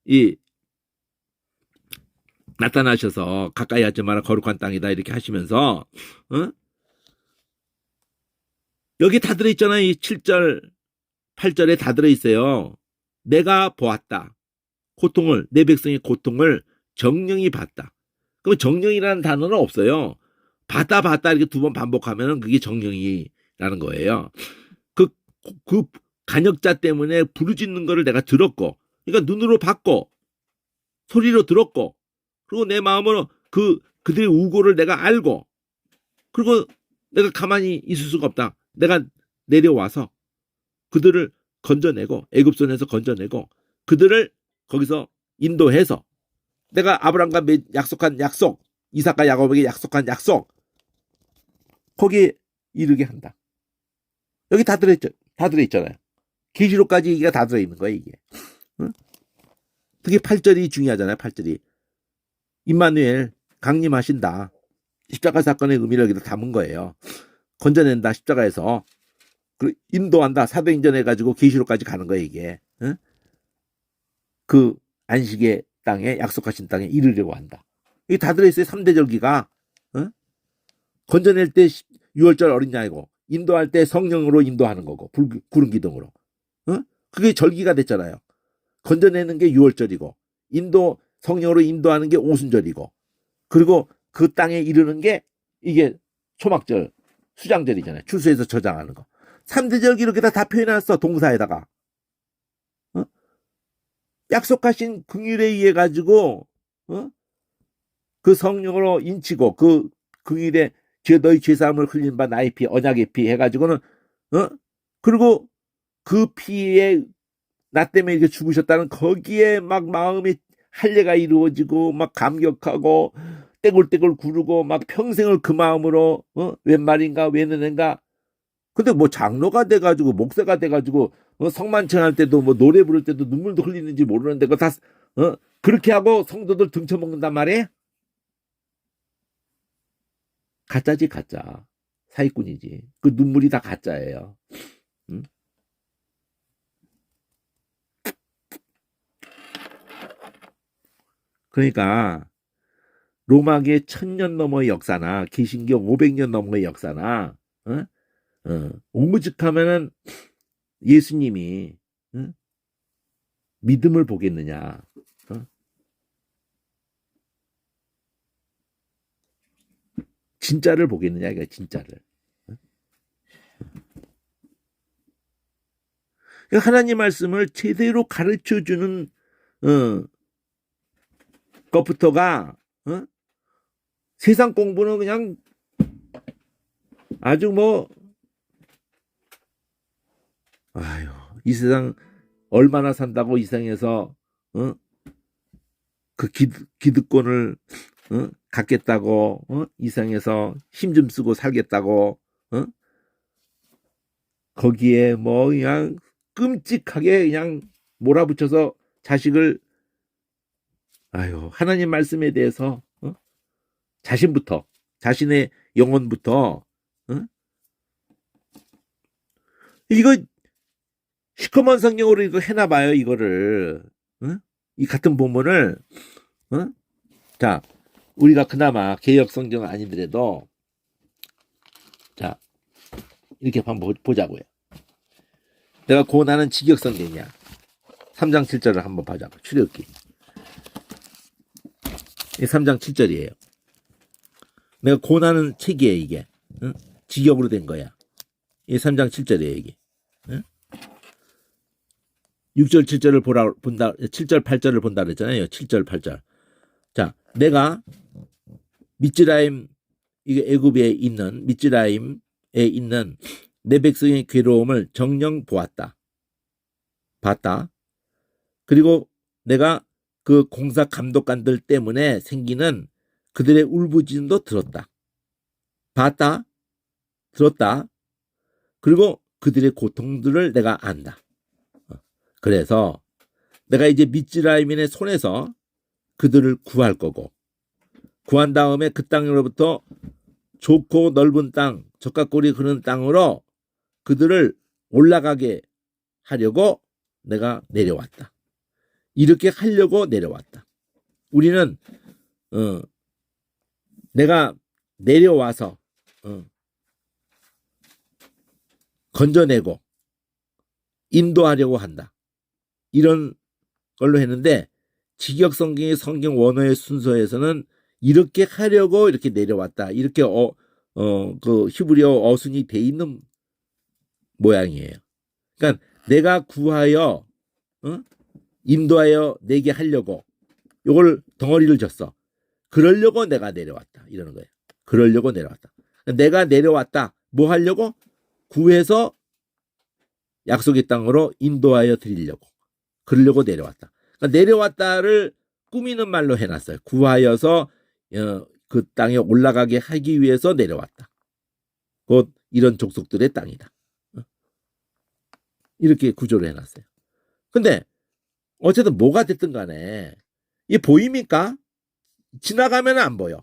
Speaker 1: 이 나타나셔서 가까이 하지 마라 거룩한 땅이다 이렇게 하시면서 여기 다 들어있잖아요. 이 7절 8절에 다 들어있어요. 내가 보았다. 고통을 내 백성의 고통을 정령이 봤다. 그럼 정령이라는 단어는 없어요. 봤다 이렇게 2번 반복하면 그게 정령이라는 거예요. 그 간역자 때문에 부르짖는 거를 내가 들었고 그러니까 눈으로 봤고 소리로 들었고 그리고 내 마음으로 그들의 우고를 내가 알고 그리고 내가 가만히 있을 수가 없다. 내가 내려와서 그들을 건져내고 애굽손에서 건져내고 그들을 거기서 인도해서 내가 아브라함과 약속한 약속 이삭과 야곱에게 약속한 약속 거기에 이르게 한다. 여기 다 들어있잖아요. 계시록까지 이게 다 들어있는 거예요. 이게 특히 8절이 중요하잖아요. 8절이 임마누엘 강림하신다. 십자가 사건의 의미를 여기다 담은 거예요. 건져낸다. 십자가에서 인도한다. 사도행전 해가지고 계시록까지 가는 거예요. 이게 그 안식의 땅에 약속하신 땅에 이르려고 한다. 이게 다 들어있어요. 3대 절기가 건져낼 때 6월절 어린 양이고 인도할 때 성령으로 인도하는 거고 구름 기둥으로 그게 절기가 됐잖아요. 건져내는 게 6월절이고 성령으로 인도하는 게 오순절이고 그리고 그 땅에 이르는 게 이게 초막절 수장절이잖아요. 추수해서 저장하는 거. 3대 절기 이렇게 다 표현해놨어. 동사에다가 약속하신 긍휼에 의해 가지고 그 성령으로 인치고 그 긍휼에 너희 죄사함을 흘린 바 나의 피 언약의 피 해가지고는 그리고 그 피에 나 때문에 이렇게 죽으셨다는 거기에 막 마음에 할례가 이루어지고 막 감격하고 떼굴떼굴 구르고 막 평생을 그 마음으로 웬 말인가 웬 은혜인가. 근데 뭐 장로가 돼가지고 목사가 돼가지고 성만찬할 때도 뭐 노래 부를 때도 눈물도 흘리는지 모르는데 그거 다 그렇게 하고 성도들 등쳐먹는단 말이에요. 가짜지 가짜. 사기꾼이지. 그 눈물이 다 가짜예요. 그러니까 로마계 1000년 넘어의 역사나 개신교 500년 넘어의 역사나 오무직하면은 예수님이 믿음을 보겠느냐? 진짜를 보겠느냐? 이거 진짜를. 하나님 말씀을 제대로 가르쳐주는 것부터가 세상 공부는 그냥 아주 뭐 아유 이 세상 얼마나 산다고 이 세상에서 그 기득권을 갖겠다고 이 세상에서 힘 좀 쓰고 살겠다고 거기에 뭐 그냥 끔찍하게 그냥 몰아붙여서 자식을 아유 하나님 말씀에 대해서 자신부터 자신의 영혼부터 이거 시커먼 성경으로 이거 해놔봐요. 이거를 이 같은 본문을 자 우리가 그나마 개역 성경 아니더라도 자 이렇게 한번 보자고요. 내가 고난은 직역 성경이야. 3장 7절을 한번 보자고. 출애굽기 3장 7절이에요. 내가 고나는 책이에요, 이게. 응? 직역으로 된 거야. 이 3장 7절이에요, 이게. 응? 6절 7절을 본다, 7절 8절을 본다 그랬잖아요. 7절 8절. 자, 내가 미즈라임, 이게 애굽에 있는 미즈라임에 있는 내 백성의 괴로움을 정녕 보았다. 봤다. 그리고 내가 그 공사 감독관들 때문에 생기는 그들의 울부짖음도 들었다. 봤다. 들었다. 그리고 그들의 고통들을 내가 안다. 그래서 내가 이제 미즈라임인의 손에서 그들을 구할 거고, 구한 다음에 그 땅으로부터 좋고 넓은 땅, 적각골이 흐르는 땅으로 그들을 올라가게 하려고 내가 내려왔다. 이렇게 하려고 내려왔다. 우리는 내가 내려와서 건져내고 인도하려고 한다. 이런 걸로 했는데 직역성경의 성경 원어의 순서에서는 이렇게 하려고 이렇게 내려왔다. 이렇게 그 히브리어 어순이 돼 있는 모양이에요. 그러니까 내가 구하여 인도하여 내게 하려고 요걸 덩어리를 줬어. 그러려고 내가 내려왔다. 이러는 거예요. 그러려고 내려왔다. 내가 내려왔다. 뭐 하려고? 구해서 약속의 땅으로 인도하여 드리려고. 그러려고 내려왔다. 그러니까 내려왔다를 꾸미는 말로 해놨어요. 구하여서 그 땅에 올라가게 하기 위해서 내려왔다. 곧 이런 족속들의 땅이다. 이렇게 구조를 해놨어요. 근데 어쨌든 뭐가 됐든 간에 이게 보입니까? 지나가면 안 보여.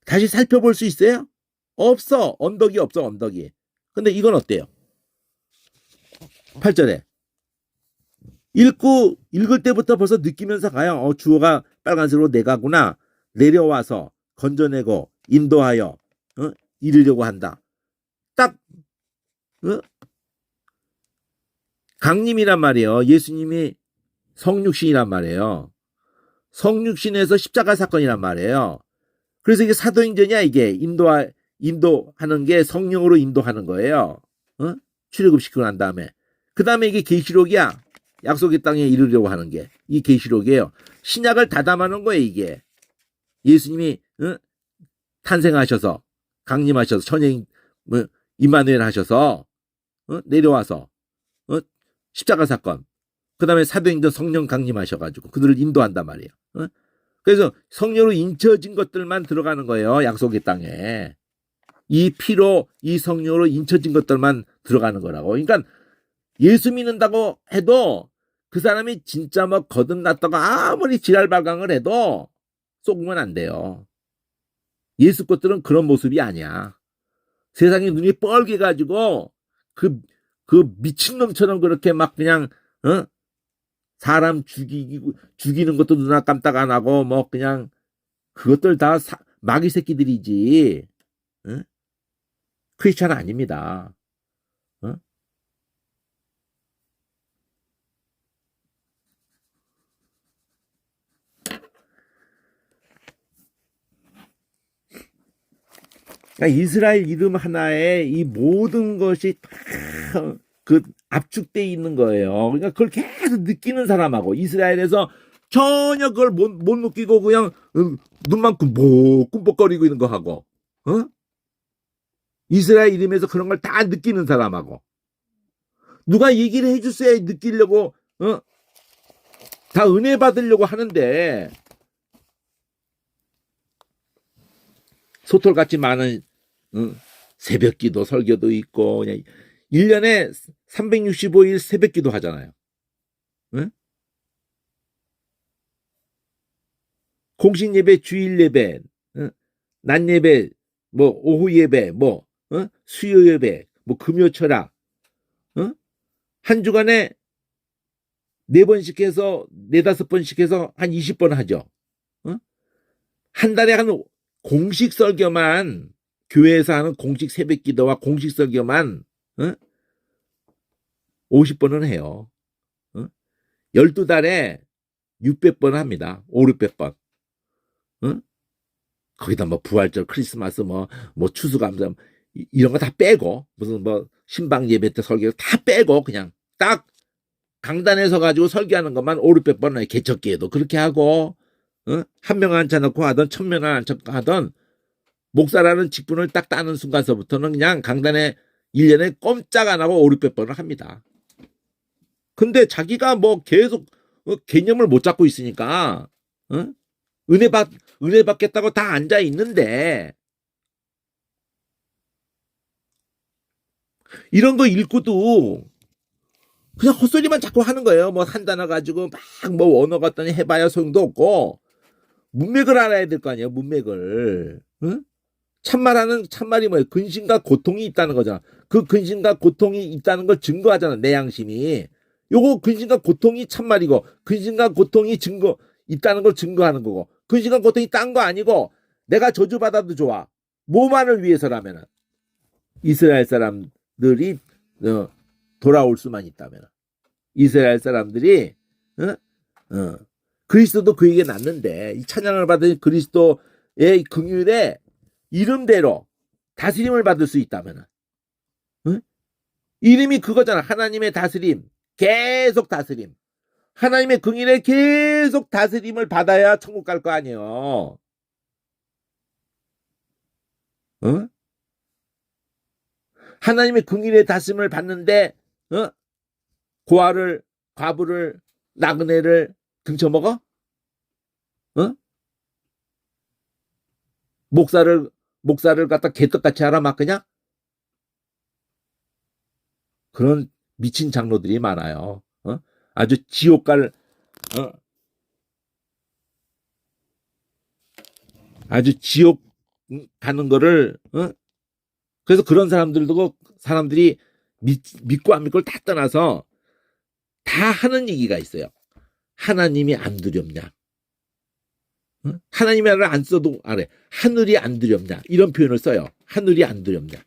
Speaker 1: 다시 살펴볼 수 있어요? 없어. 언덕이 없어. 언덕이. 근데 이건 어때요? 8절에 읽을 때부터 벌써 느끼면서 가요. 주어가 빨간색으로 내가구나. 내려와서 건져내고 인도하여 이르려고 한다. 딱 강림이란 말이에요. 예수님이 성육신이란 말이에요. 성육신에서 십자가 사건이란 말이에요. 그래서 이게 사도행전이야. 이게 인도하는 게 성령으로 인도하는 거예요. 출애굽시키고 난 다음에 그 다음에 이게 계시록이야. 약속의 땅에 이르려고 하는 게 이 계시록이에요. 신약을 다담하는 거예요. 이게 예수님이 탄생하셔서 강림하셔서 천행 임마누엘 하셔서 내려와서 십자가 사건, 그 다음에 사도행전 성령 강림하셔가지고 그들을 인도한단 말이에요. 그래서 성령으로 인쳐진 것들만 들어가는 거예요. 약속의 땅에. 이 피로 이 성령으로 인쳐진 것들만 들어가는 거라고. 그러니까 예수 믿는다고 해도 그 사람이 진짜 뭐 거듭났다가 아무리 지랄발광을 해도 속으면 안 돼요. 예수 것들은 그런 모습이 아니야. 세상에 눈이 뻘게 가지고 그 미친놈처럼 그렇게 막 그냥 사람 죽이는 것도 눈 깜딱 안 하고 뭐 그냥 그것들 다 마귀 새끼들이지. 크리스찬 아닙니다. 그러니까 이스라엘 이름 하나에 이 모든 것이 다 그 압축돼 있는 거예요. 그러니까 그걸 계속 느끼는 사람하고 이스라엘에서 전혀 그걸 못 느끼고 그냥 눈만 꿈뻑거리고 있는 거 하고 이스라엘 이름에서 그런 걸 다 느끼는 사람하고 누가 얘기를 해줬어야 느끼려고 다 은혜 받으려고 하는데 소털같이 많은 새벽기도 설교도 있고 그냥 1년에 365일 새벽기도 하잖아요. 공식예배, 주일예배, 낮예배, 뭐 오후예배, 뭐 수요예배, 뭐 금요철학 한 주간에 4번씩 해서 4-5번씩 해서 한 20번 하죠. 한 달에 한 공식 설교만 교회에서 하는 공식 새벽기도와 공식 설교만 50번은 해요. 12달에 600번 합니다. 500번. 거기다 뭐 부활절, 크리스마스, 뭐 추수감사 이런 거 다 빼고 무슨 뭐 신방 예배 때 설교 다 빼고 그냥 딱 강단에 서 가지고 설교하는 것만 5, 600번 개척기에도 그렇게 하고 한 명 앉혀놓고 하던 1000명 앉혀놓고 하던 목사라는 직분을 딱 따는 순간서부터는 그냥 강단에 1년에 꼼짝 안 하고 5, 600번을 합니다. 근데 자기가 뭐 계속 개념을 못 잡고 있으니까 은혜 받겠다고 다 앉아 있는데 이런 거 읽고도 그냥 헛소리만 자꾸 하는 거예요. 뭐 한 단어 가지고 막 뭐 언어 같더니 해봐야 소용도 없고 문맥을 알아야 될 거 아니에요. 문맥을. 참말이 뭐예요? 근심과 고통이 있다는 거잖아. 그 근심과 고통이 있다는 걸 증거하잖아. 내 양심이. 요거 근심과 고통이 참말이고 근심과 고통이 있다는 걸 증거하는 거고 근심과 고통이 딴 거 아니고 내가 저주받아도 좋아. 뭐만을 위해서라면 이스라엘 사람들이 돌아올 수만 있다면 이스라엘 사람들이 그리스도도 그에게 났는데 이 찬양을 받은 그리스도의 긍휼에 이름대로 다스림을 받을 수 있다면 이름이 그거잖아. 하나님의 다스림, 계속 다스림. 하나님의 긍휼에 계속 다스림을 받아야 천국 갈 거 아니에요. 하나님의 긍휼의 다스림을 받는데 고아를, 과부를, 나그네를 등쳐먹어? 목사를 갖다 개떡같이 알아막그냐? 그런 미친 장로들이 많아요. 아주 지옥 아주 지옥 가는 거를 그래서 그런 사람들이 믿고 안 믿고를 다 떠나서 다 하는 얘기가 있어요. 하나님이 안 두렵냐? 하나님의 말을 안 써도 알아. 하늘이 안 두렵냐? 이런 표현을 써요. 하늘이 안 두렵냐?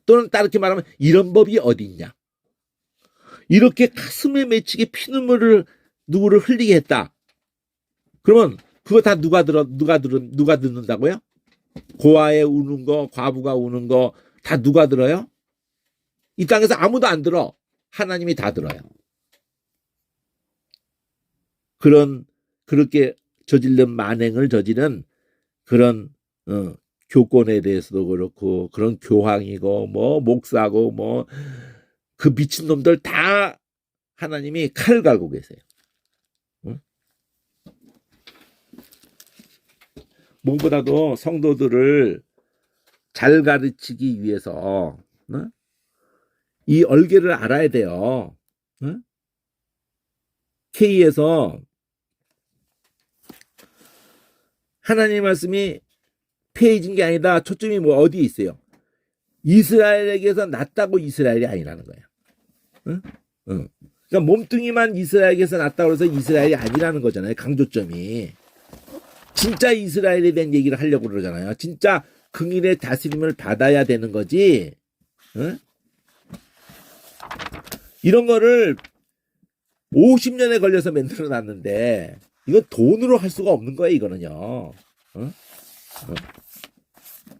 Speaker 1: 또는 다르게 말하면 이런 법이 어디 있냐? 이렇게 가슴에 맺히게 피눈물을 누구를 흘리게 했다. 그러면 그거 다 누가 듣는다고요? 고아에 우는 거, 과부가 우는 거 다 누가 들어요? 이 땅에서 아무도 안 들어. 하나님이 다 들어요. 그렇게 저지른 만행을 저지른 그런 교권에 대해서도 그렇고 그런 교황이고 뭐 목사고 뭐 그 미친놈들 다 하나님이 칼을 갈고 계세요. 무엇보다도 성도들을 잘 가르치기 위해서 이 얼개를 알아야 돼요. K에서 하나님의 말씀이 폐해진 게 아니다. 초점이 뭐 어디에 있어요? 이스라엘에게서 났다고 이스라엘이 아니라는 거야. 그러니까 몸뚱이만 이스라엘에게서 났다고 해서 이스라엘이 아니라는 거잖아요. 강조점이. 진짜 이스라엘에 대한 얘기를 하려고 그러잖아요. 진짜 긍휼의 다스림을 받아야 되는 거지. 이런 거를 50년에 걸려서 만들어 놨는데 이건 돈으로 할 수가 없는 거예요. 이거는요.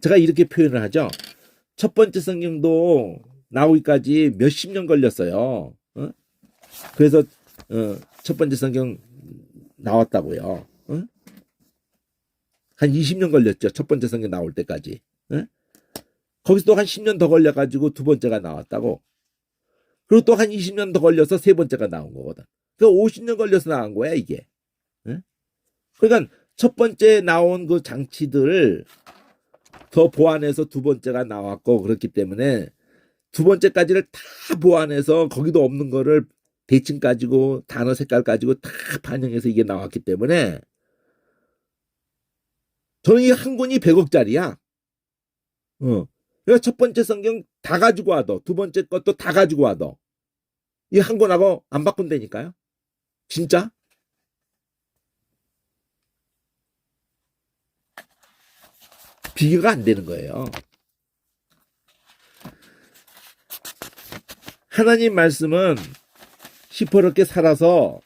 Speaker 1: 제가 이렇게 표현을 하죠. 첫 번째 성경도 나오기까지 몇십 년 걸렸어요. 그래서 첫 번째 성경 나왔다고요. 한 20년 걸렸죠. 첫 번째 성경 나올 때까지. 거기서 또 한 10년 더 걸려가지고 두 번째가 나왔다고. 그리고 또 한 20년 더 걸려서 세 번째가 나온 거거든. 그러니까 50년 걸려서 나온 거야 이게. 그러니까 첫 번째 나온 그 장치들을 더 보완해서 두 번째가 나왔고 그렇기 때문에 두 번째까지를 다 보완해서 거기도 없는 거를 대칭 가지고 단어 색깔 가지고 다 반영해서 이게 나왔기 때문에 저는 이 한 권이 100억짜리야. 그러니까 첫 번째 성경 다 가지고 와도 두 번째 것도 다 가지고 와도 이 한 권하고 안 바꾼다니까요. 진짜. 비교가 안 되는 거예요. 하나님 말씀은 시퍼렇게 살아서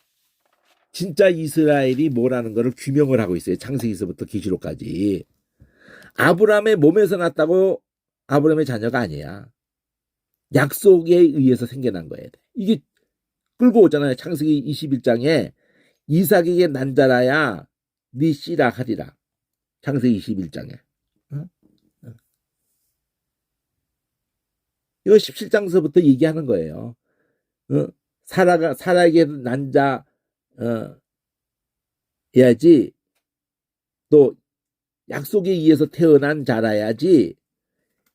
Speaker 1: 진짜 이스라엘이 뭐라는 것을 규명을 하고 있어요. 창세기서부터 계시록까지. 아브라함의 몸에서 났다고 아브라함의 자녀가 아니야. 약속에 의해서 생겨난 거예요. 이게 끌고 오잖아요. 창세기 21장에 이삭에게 난 자라야 네 씨라 하리라. 창세기 21장에. 이거 17장서부터 얘기하는 거예요. 사라에게 난 자, 해야지. 또 약속에 의해서 태어난 자라야지.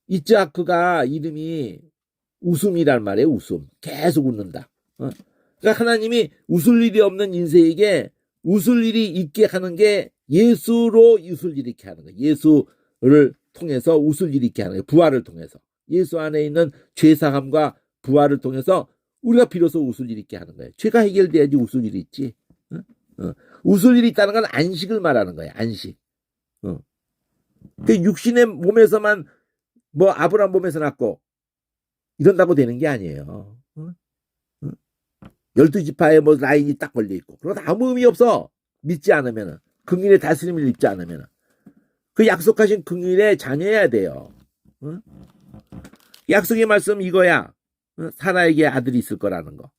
Speaker 1: 이츠하크가 이름이 웃음이란 말이에요. 웃음. 계속 웃는다. 그러니까 하나님이 웃을 일이 없는 인생에게 웃을 일이 있게 하는 게 예수로 웃을 일이 있게 하는 거예요. 예수를 통해서 웃을 일이 있게 하는 거예요. 부활을 통해서. 예수 안에 있는 죄사함과 부활을 통해서 우리가 비로소 웃을 일이 있게 하는 거예요. 죄가 해결돼야지 웃을 일이 있지. 웃을 일이 있다는 건 안식을 말하는 거예요. 안식. 그 육신의 몸에서만 뭐 아브라함 몸에서 났고 이런다고 되는 게 아니에요. 12지파에 뭐 라인이 딱 걸려있고 그러다 아무 의미 없어. 믿지 않으면 긍휼의 다스림을 입지 않으면 그 약속하신 긍휼의 자녀여야 돼요. 약속의 말씀 이거야. 사라에게 아들이 있을 거라는 거.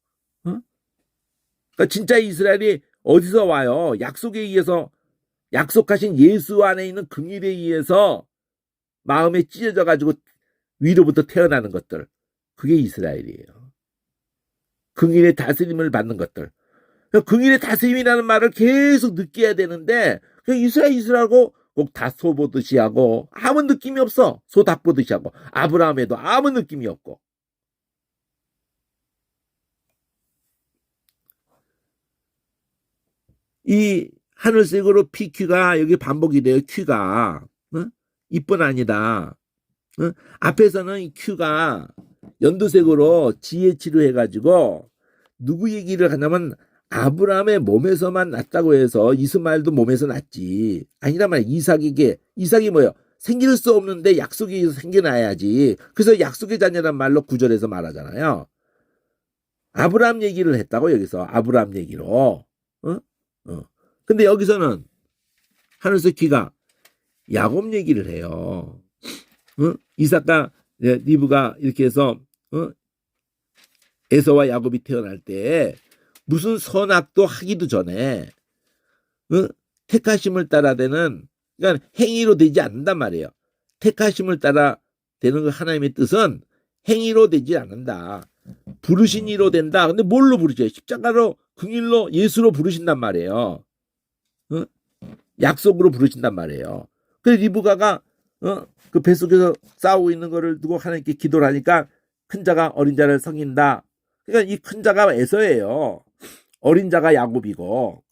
Speaker 1: 그러니까 진짜 이스라엘이 어디서 와요? 약속에 의해서 약속하신 예수 안에 있는 긍휼에 의해서 마음에 찢어져 가지고 위로부터 태어나는 것들. 그게 이스라엘이에요. 긍휼의 다스림을 받는 것들. 긍휼의 다스림이라는 말을 계속 느껴야 되는데 그냥 이스라엘하고 꼭 다 소보듯이 하고 아무 느낌이 없어. 소 닭 보듯이 하고 아브라함에도 아무 느낌이 없고. 이 하늘색으로 PQ가 여기 반복이 돼요. Q가. 이뿐 아니다. 앞에서는 이 Q가 연두색으로 GH로 해가지고 누구 얘기를 하냐면 아브라함의 몸에서만 났다고 해서 이스마엘도 몸에서 났지. 아니란 말이야. 이삭이 뭐예요? 생길 수 없는데 약속에 의해서 생겨나야지. 그래서 약속의 자녀란 말로 구절에서 말하잖아요. 아브라함 얘기를 했다고 여기서. 아브라함 얘기로. 근데 여기서는 하늘색 Q가 야곱 얘기를 해요. 이삭과 리브가 이렇게 해서 에서와 야곱이 태어날 때 무슨 선악도 하기도 전에 택하심을 따라 되는 그러니까 행위로 되지 않는단 말이에요. 택하심을 따라 되는 하나님의 뜻은 행위로 되지 않는다. 부르신 이로 된다. 근데 뭘로 부르죠? 십자가로 긍휼로 예수로 부르신단 말이에요. 약속으로 부르신단 말이에요. 그래서 리브가가 그 뱃속에서 싸우고 있는 거를 두고 하나님께 기도를 하니까 큰 자가 어린 자를 섬긴다. 그러니까 이 큰 자가 에서예요. 어린 자가 야곱이고,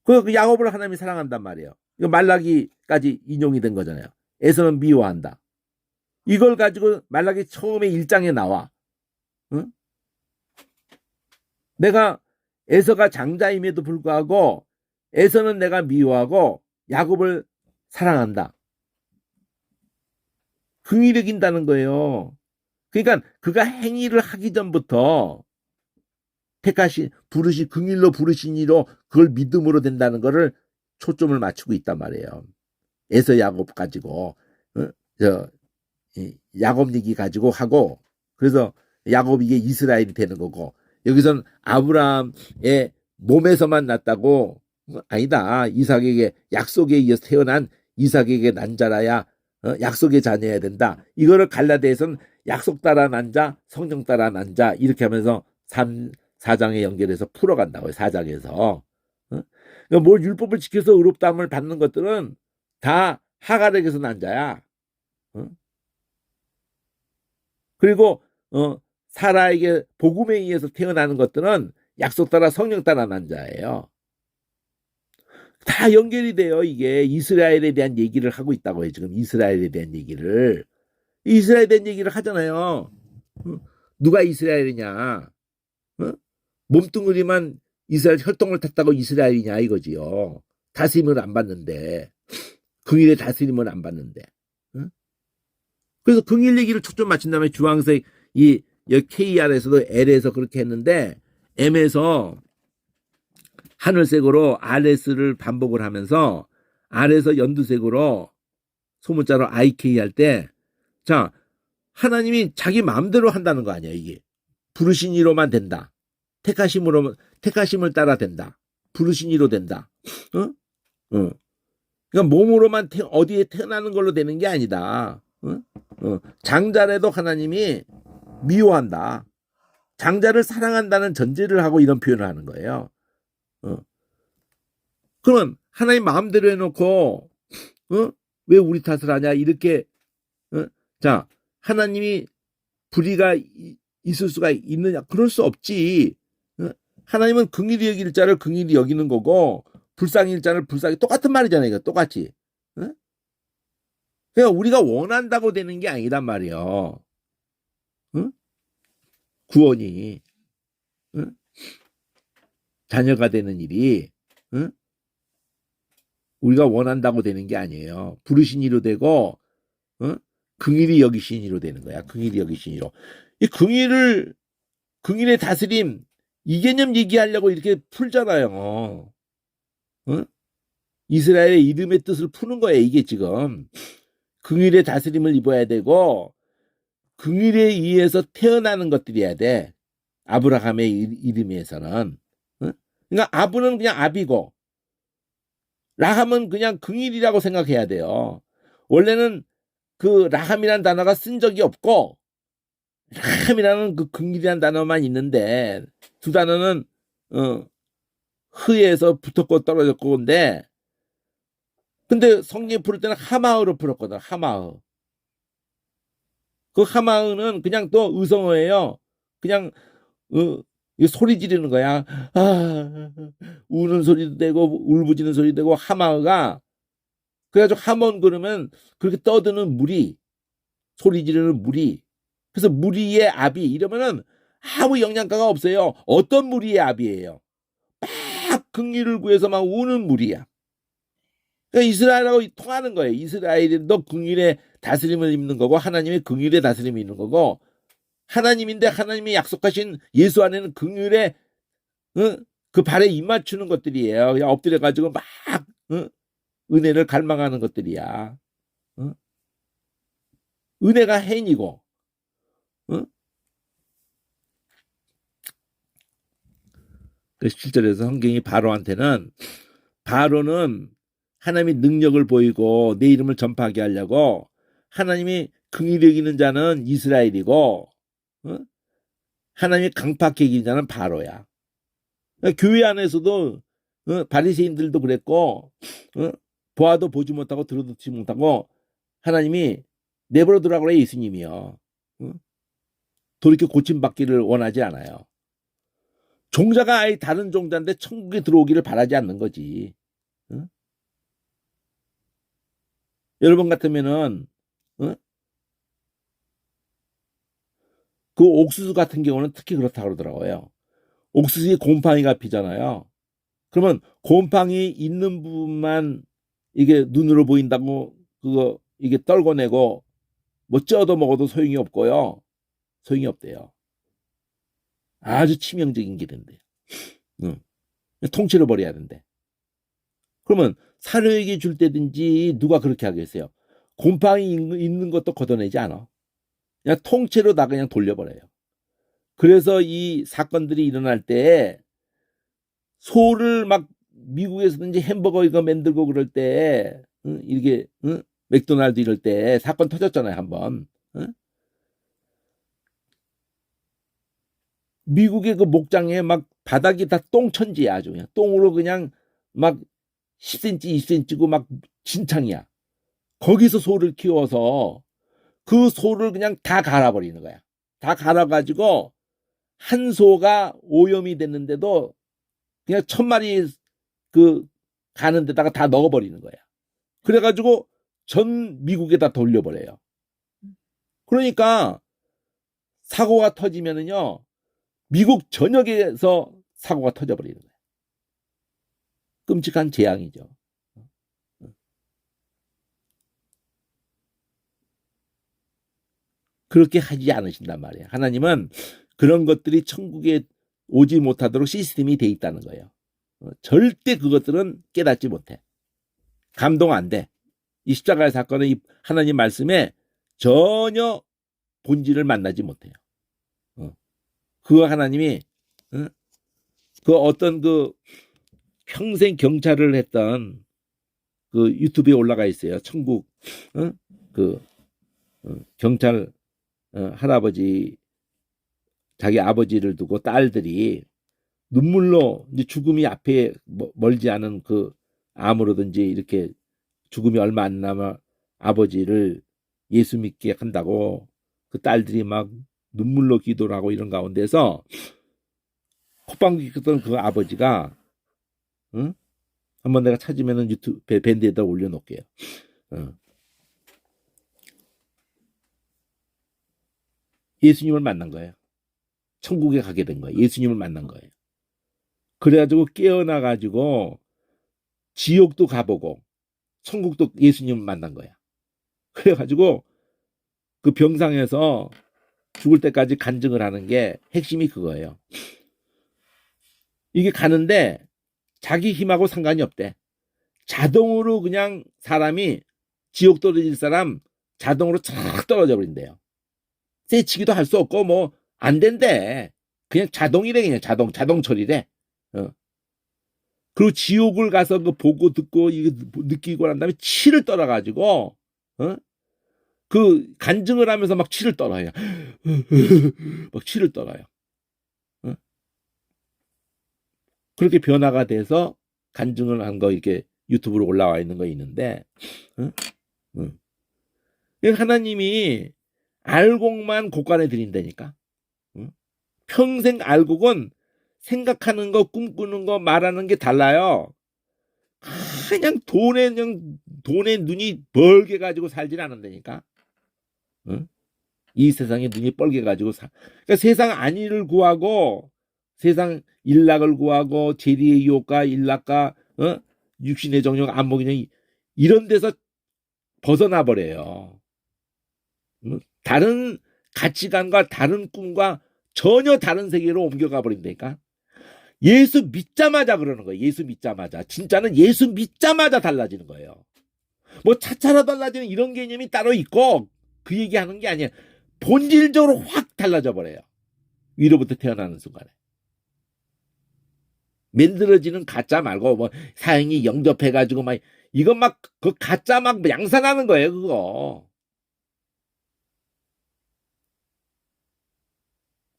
Speaker 1: 그 야곱을 하나님이 사랑한단 말이에요. 이거 말라기까지 인용이 된 거잖아요. 에서는 미워한다. 이걸 가지고 말라기 처음에 1장에 나와. 내가 에서가 장자임에도 불구하고 에서는 내가 미워하고 야곱을 사랑한다. 긍휼히 여긴다는 거예요. 그러니까 그가 행위를 하기 전부터 긍휼로 부르신 이로 그걸 믿음으로 된다는 거를 초점을 맞추고 있단 말이에요. 에서 야곱 가지고 야곱 얘기 가지고 하고 그래서 야곱이 이게 이스라엘이 되는 거고 여기선 아브라함의 몸에서만 났다고 아니다. 이삭에게 약속에 이어서 태어난 이삭에게 난 자라야 약속의 자녀여야 된다. 이거를 갈라디아에서는 약속 따라 난 자, 성령 따라 난 자 이렇게 하면서 4장에 연결해서 풀어간다고요. 4장에서. 그러니까 뭘 율법을 지켜서 의롭다함을 받는 것들은 다 하갈에게서 난 자야. 그리고 사라에게 복음에 의해서 태어나는 것들은 약속 따라 성령 따라 난 자예요. 다 연결이 돼요. 이게 이스라엘에 대한 얘기를 하고 있다고 해요. 지금 이스라엘에 대한 얘기를. 이스라엘에 대한 얘기를 하잖아요. 누가 이스라엘이냐. 몸뚱어리만 이스라엘 혈통을 탔다고 이스라엘이냐 이거지요. 다스림을 안 받는데. 긍휼의 다스림을 안 받는데. 그래서 긍휼 얘기를 초점 맞춘 다음에 주황색 이 KR에서도 L에서 그렇게 했는데 M에서 하늘색으로 RS를 반복을 하면서 R에서 연두색으로 소문자로 IK 할 때, 자, 하나님이 자기 마음대로 한다는 거 아니야, 이게. 부르신 이로만 된다. 택하심을 따라 된다. 부르신 이로 된다. 어? 어. 그러니까 몸으로만 어디에 태어나는 걸로 되는 게 아니다. 어? 장자라도 하나님이 미워한다. 장자를 사랑한다는 전제를 하고 이런 표현을 하는 거예요. 그러면 하나님 마음대로 해놓고 왜 우리 탓을 하냐 이렇게 자 하나님이 불의가 있을 수가 있느냐 그럴 수 없지. 하나님은 긍휼히 여길 자를 긍휼히 여기는 거고 불쌍히 여길 자를 불쌍히 똑같은 말이잖아요. 이거 똑같이. 그러니까 우리가 원한다고 되는 게 아니란 말이에요. 구원이 자녀가 되는 일이 우리가 원한다고 되는 게 아니에요. 부르신 이로 되고 긍휼히 여기신 이로 되는 거야. 긍휼히 여기신 이로. 이 긍휼의 다스림 이 개념 얘기하려고 이렇게 풀잖아요. 이스라엘의 이름의 뜻을 푸는 거예요. 이게 지금 긍휼의 다스림을 입어야 되고 긍휼에 의해서 태어나는 것들이어야 돼. 아브라함의 이름에서는. 그러니까 아브는 그냥 아비고 라함은 그냥 긍휼이라고 생각해야 돼요. 원래는 그 라함이라는 단어가 쓴 적이 없고 라함이라는 그 긍휼이라는 단어만 있는데 두 단어는 흐에서 붙었고 떨어졌고 근데 성경에 부를 때는 하마흐로 풀었거든. 하마흐. 그 하마흐는 그냥 또 의성어예요. 그냥 소리 지르는 거야. 아, 우는 소리도 되고 울부짖는 소리도 되고 하마흐가 그래가지고 하몬 그러면 그렇게 떠드는 무리 소리 지르는 무리 그래서 무리의 아비 이러면은 아무 영양가가 없어요. 어떤 무리의 아비예요? 막 긍휼을 구해서 막 우는 무리야. 그러니까 이스라엘하고 통하는 거예요. 이스라엘도 긍휼의 다스림을 입는 거고 하나님의 긍휼의 다스림을 입는 거고 하나님인데 하나님이 약속하신 예수 안에는 긍휼의 그 발에 입 맞추는 것들이에요. 그냥 엎드려 가지고 막 은혜를 갈망하는 것들이야. 은혜가 행이고 그래서 7절에서 성경이 바로는 하나님의 능력을 보이고 내 이름을 전파하게 하려고 하나님이 긍휼히 여기는 자는 이스라엘이고 하나님이 강팍하게 여기는 자는 바로야. 그러니까 교회 안에서도 바리새인들도 그랬고 보아도 보지 못하고 들어도 듣지 못하고 하나님이 내버려 두라고 그래 예수님이요. 돌이켜 고침받기를 원하지 않아요. 종자가 아예 다른 종자인데 천국에 들어오기를 바라지 않는 거지. 여러분 같으면은 그 옥수수 같은 경우는 특히 그렇다고 그러더라고요. 옥수수에 곰팡이가 피잖아요. 그러면 곰팡이 있는 부분만 이게 눈으로 보인다고 그거 이게 떨궈내고 뭐 쪄도 먹어도 소용이 없고요. 소용이 없대요. 아주 치명적인 게 된대요. 통째로 버려야 된대. 그러면 사료에게 줄 때든지 누가 그렇게 하겠어요? 곰팡이 있는 것도 걷어내지 않아. 그냥 통째로 다 그냥 돌려버려요. 그래서 이 사건들이 일어날 때 소를 막 미국에서든지 햄버거 이거 만들고 그럴 때 이게 맥도날드 이럴 때 사건 터졌잖아요 한번. 미국의 그 목장에 막 바닥이 다 똥천지야 아주 그냥 똥으로 그냥 막 10cm 20cm고 막 진창이야. 거기서 소를 키워서 그 소를 그냥 다 갈아버리는 거야. 다 갈아가지고 한 소가 오염이 됐는데도 그냥 1000마리 그 가는 데다가 다 넣어버리는 거야. 그래가지고 전 미국에다 돌려버려요. 그러니까 사고가 터지면은요 미국 전역에서 사고가 터져버리는 거야. 끔찍한 재앙이죠. 그렇게 하지 않으신단 말이에요. 하나님은 그런 것들이 천국에 오지 못하도록 시스템이 돼 있다는 거예요. 절대 그것들은 깨닫지 못해. 감동 안 돼. 이 십자가의 사건은 이 하나님 말씀에 전혀 본질을 만나지 못해요. 그 하나님이 그 어떤 그 평생 경찰을 했던 그 유튜브에 올라가 있어요. 천국 그 경찰 할아버지 자기 아버지를 두고 딸들이 눈물로 이제 죽음이 앞에 멀지 않은 그 암으로든지 이렇게 죽음이 얼마 안 남아 아버지를 예수 믿게 한다고 그 딸들이 막 눈물로 기도를 하고 이런 가운데서 콧방귀 뀌던 그 아버지가 한번 내가 찾으면은 유튜브 밴드에다 올려놓을게요. 예수님을 만난 거예요. 천국에 가게 된 거예요. 예수님을 만난 거예요. 그래가지고 깨어나가지고 지옥도 가보고 천국도 예수님을 만난 거야. 그래가지고 그 병상에서 죽을 때까지 간증을 하는 게 핵심이 그거예요. 이게 가는데 자기 힘하고 상관이 없대. 자동으로 그냥 사람이 지옥 떨어질 사람 자동으로 쫙 떨어져 버린대요. 세치기도 할 수 없고 뭐 안 된대. 그냥 자동이래. 그냥 자동 처리래. 그리고 지옥을 가서 그 보고 듣고 이거 느끼고 난 다음에 치를 떨어가지고 그 간증을 하면서 막 치를 떨어요. 막 치를 떨어요. 그렇게 변화가 돼서 간증을 한 거 이렇게 유튜브로 올라와 있는 거 있는데 하나님이 알곡만 곡간에 드린다니까. 평생 알곡은 생각하는 거, 꿈꾸는 거, 말하는 게 달라요. 그냥 돈에 눈이 벌게 가지고 살질 않는다니까. 이 세상에 눈이 뻘게 가지고 그러니까 세상 안위를 구하고 세상 일락을 구하고 재리의 유혹과 일락과 육신의 정욕, 안목이냐 이런 데서 벗어나 버려요. 다른 가치관과 다른 꿈과 전혀 다른 세계로 옮겨가 버린다니까. 예수 믿자마자 그러는 거예요. 예수 믿자마자. 진짜는 예수 믿자마자 달라지는 거예요. 뭐 차차로 달라지는 이런 개념이 따로 있고 그 얘기하는 게 아니에요. 본질적으로 확 달라져 버려요. 위로부터 태어나는 순간에. 만들어지는 가짜 말고 뭐 사형이 영접해가지고 막 이건 막 그 가짜 막 양산하는 거예요. 그거.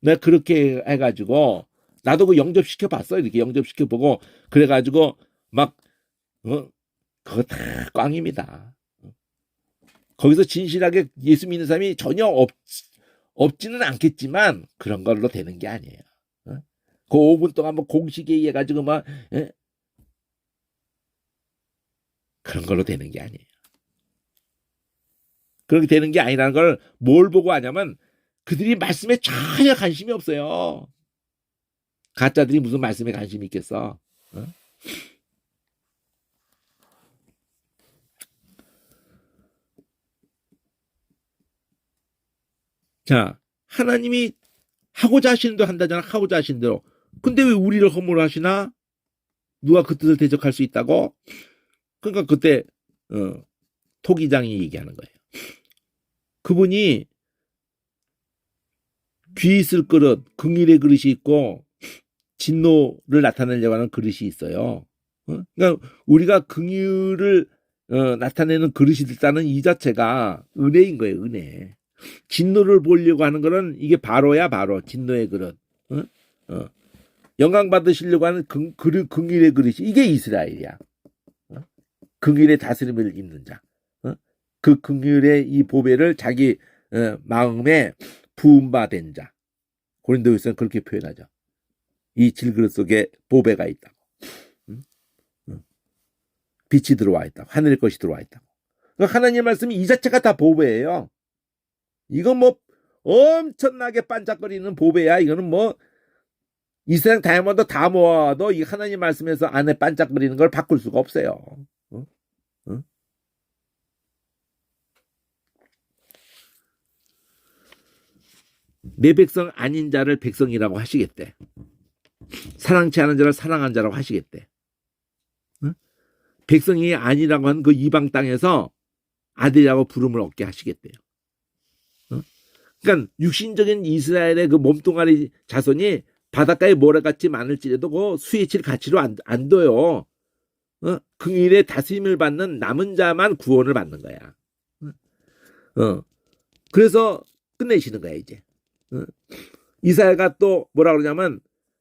Speaker 1: 내가 그렇게 해가지고 나도 그 영접시켜 봤어. 이렇게 영접시켜 보고 그래가지고 막 그거 다 꽝입니다. 거기서 진실하게 예수 믿는 사람이 전혀 없지는 않겠지만 그런 걸로 되는 게 아니에요. 그 5분 동안 뭐 공식에 의해 가지고 막 그런 걸로 되는 게 아니에요. 그렇게 되는 게 아니라는 걸 뭘 보고 하냐면 그들이 말씀에 전혀 관심이 없어요. 가짜들이 무슨 말씀에 관심이 있겠어. 자, 하나님이 하고자 하시는 대로 한다잖아. 하고자 하시는 대로. 근데 왜 우리를 허물어 하시나? 누가 그 뜻을 대적할 수 있다고? 그러니까 그때 토기장이 얘기하는 거예요. 그분이 귀 있을 그릇, 긍일의 그릇이 있고 진노를 나타내려고 하는 그릇이 있어요. 그러니까 우리가 긍휼을 나타내는 그릇이 됐다는 이 자체가 은혜인 거예요. 은혜. 진노를 보려고 하는 거는 이게 바로야 바로 진노의 그릇. 영광 받으시려고 하는 긍휼의 그릇이 이게 이스라엘이야. 긍휼의 다스림을 입는 자. 그 긍휼의 이 보배를 자기 마음에 부음받은 자. 고린도후서는 그렇게 표현하죠. 이 질그릇 속에 보배가 있다고. 빛이 들어와 있다고. 하늘의 것이 들어와 있다고. 그러니까 하나님의 말씀이 이 자체가 다 보배예요. 이건 뭐 엄청나게 반짝거리는 보배야. 이거는 뭐 이 세상 다이아몬드 다 모아도 이 하나님 말씀에서 안에 반짝거리는 걸 바꿀 수가 없어요. 내 백성 아닌 자를 백성이라고 하시겠대. 사랑치 않은 자를 사랑한 자라고 하시겠대. 백성이 아니라고 한 그 이방 땅에서 아들이라고 부름을 얻게 하시겠대요. 그러니까 육신적인 이스라엘의 그 몸뚱아리 자손이 바닷가에 모래같이 많을지라도 그 수에 칠 가치로 안 둬요. 긍휼의 다스림을 받는 남은 자만 구원을 받는 거야. 그래서 끝내시는 거야 이제. 이사야가 또 뭐라 그러냐면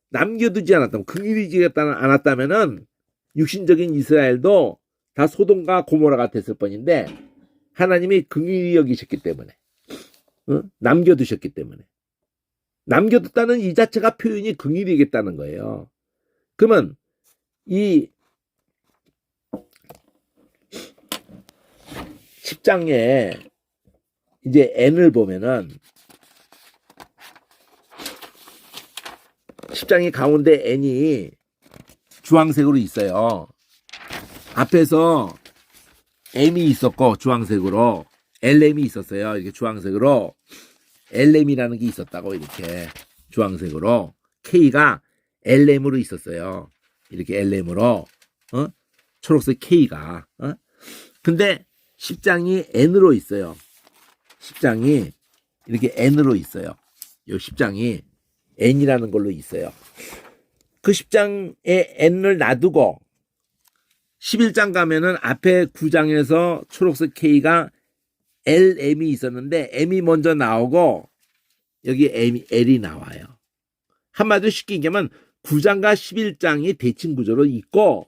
Speaker 1: 남겨두지 않았다면, 긍휼히 여기지 않았다면은 육신적인 이스라엘도 다 소돔과 고모라가 됐을 뻔인데 하나님이 긍휼히 여기셨기 때문에, 남겨두셨기 때문에, 남겨뒀다는 이 자체가 표현이 긍휼히 여겼다는 거예요. 그러면 이 10장에 이제 N을 보면은 10장이 가운데 N이 주황색으로 있어요. 앞에서 M이 있었고 주황색으로, LM이 있었어요. 이렇게 주황색으로 LM이라는 게 있었다고, 이렇게 주황색으로. K가 LM으로 있었어요. 이렇게 LM으로, 초록색 K가. 근데 10장이 N으로 있어요. 10장이 이렇게 N으로 있어요. 요 10장이 N이라는 걸로 있어요. 그 10장에 N을 놔두고 11장 가면은 앞에 9장에서 초록색 K가 LM이 있었는데 M이 먼저 나오고 여기 L이 나와요. 한마디로 쉽게 얘기하면 9장과 11장이 대칭 구조로 있고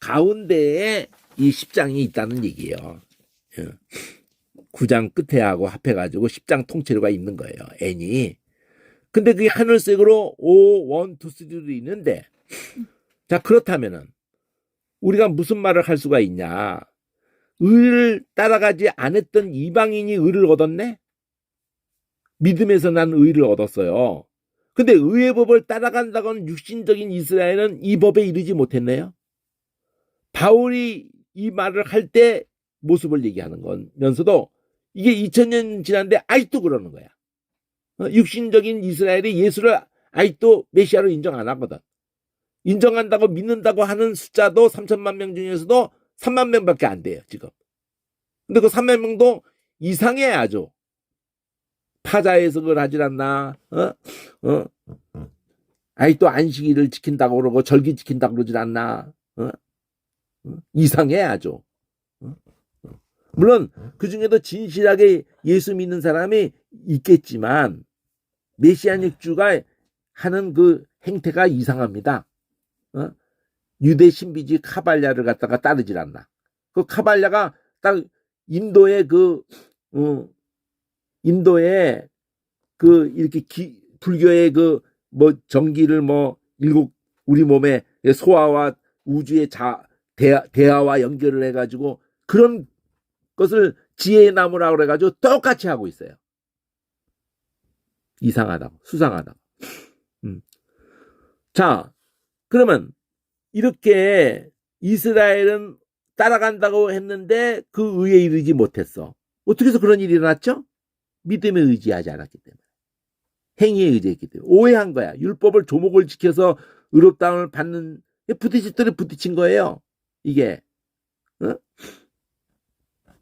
Speaker 1: 가운데에 이 10장이 있다는 얘기예요. 9장 끝에 하고 합해가지고 10장 통째로가 있는 거예요. N이. 근데 그게 하늘색으로 5, 1, 2, 3로 있는데, 자, 그렇다면은 우리가 무슨 말을 할 수가 있냐? 의를 따라가지 않았던 이방인이 의를 얻었네? 믿음에서 난 의를 얻었어요. 근데 의의 법을 따라간다고는 육신적인 이스라엘은 이 법에 이르지 못했네요. 바울이 이 말을 할 때 모습을 얘기하는 거면서도 이게 2000년 지났는데 아직도 그러는 거야. 육신적인 이스라엘이 예수를 아직도 메시아로 인정 안 하거든. 인정한다고 믿는다고 하는 숫자도 3천만 명 중에서도 3만 명밖에 안 돼요 지금. 근데 그 3만 명도 이상해. 아주 파자해석을 하질 않나. 아직도 안식일을 지킨다고 그러고 절기 지킨다고 그러질 않나. 이상해 아주. 물론 그 중에도 진실하게 예수 믿는 사람이 있겠지만 메시아닉주가 하는 그 행태가 이상합니다. 유대 신비주의 카발랴를 갖다가 따르질 않나. 그 카발랴가 딱 인도의 인도의 이렇게 불교의 뭐 정기를 뭐 우리 몸의 소아와 우주의 대하와 연결을 해가지고 그런 것을 지혜의 나무라고 그래가지고 똑같이 하고 있어요. 이상하다고, 수상하다고. 자, 그러면 이렇게 이스라엘은 따라간다고 했는데 그 의에 이르지 못했어. 어떻게 해서 그런 일이 일어났죠? 믿음에 의지하지 않았기 때문에. 행위에 의지했기 때문에. 오해한 거야. 율법을 조목을 지켜서 의롭다움을 받는, 부딪혔더니 부딪힌 거예요. 이게.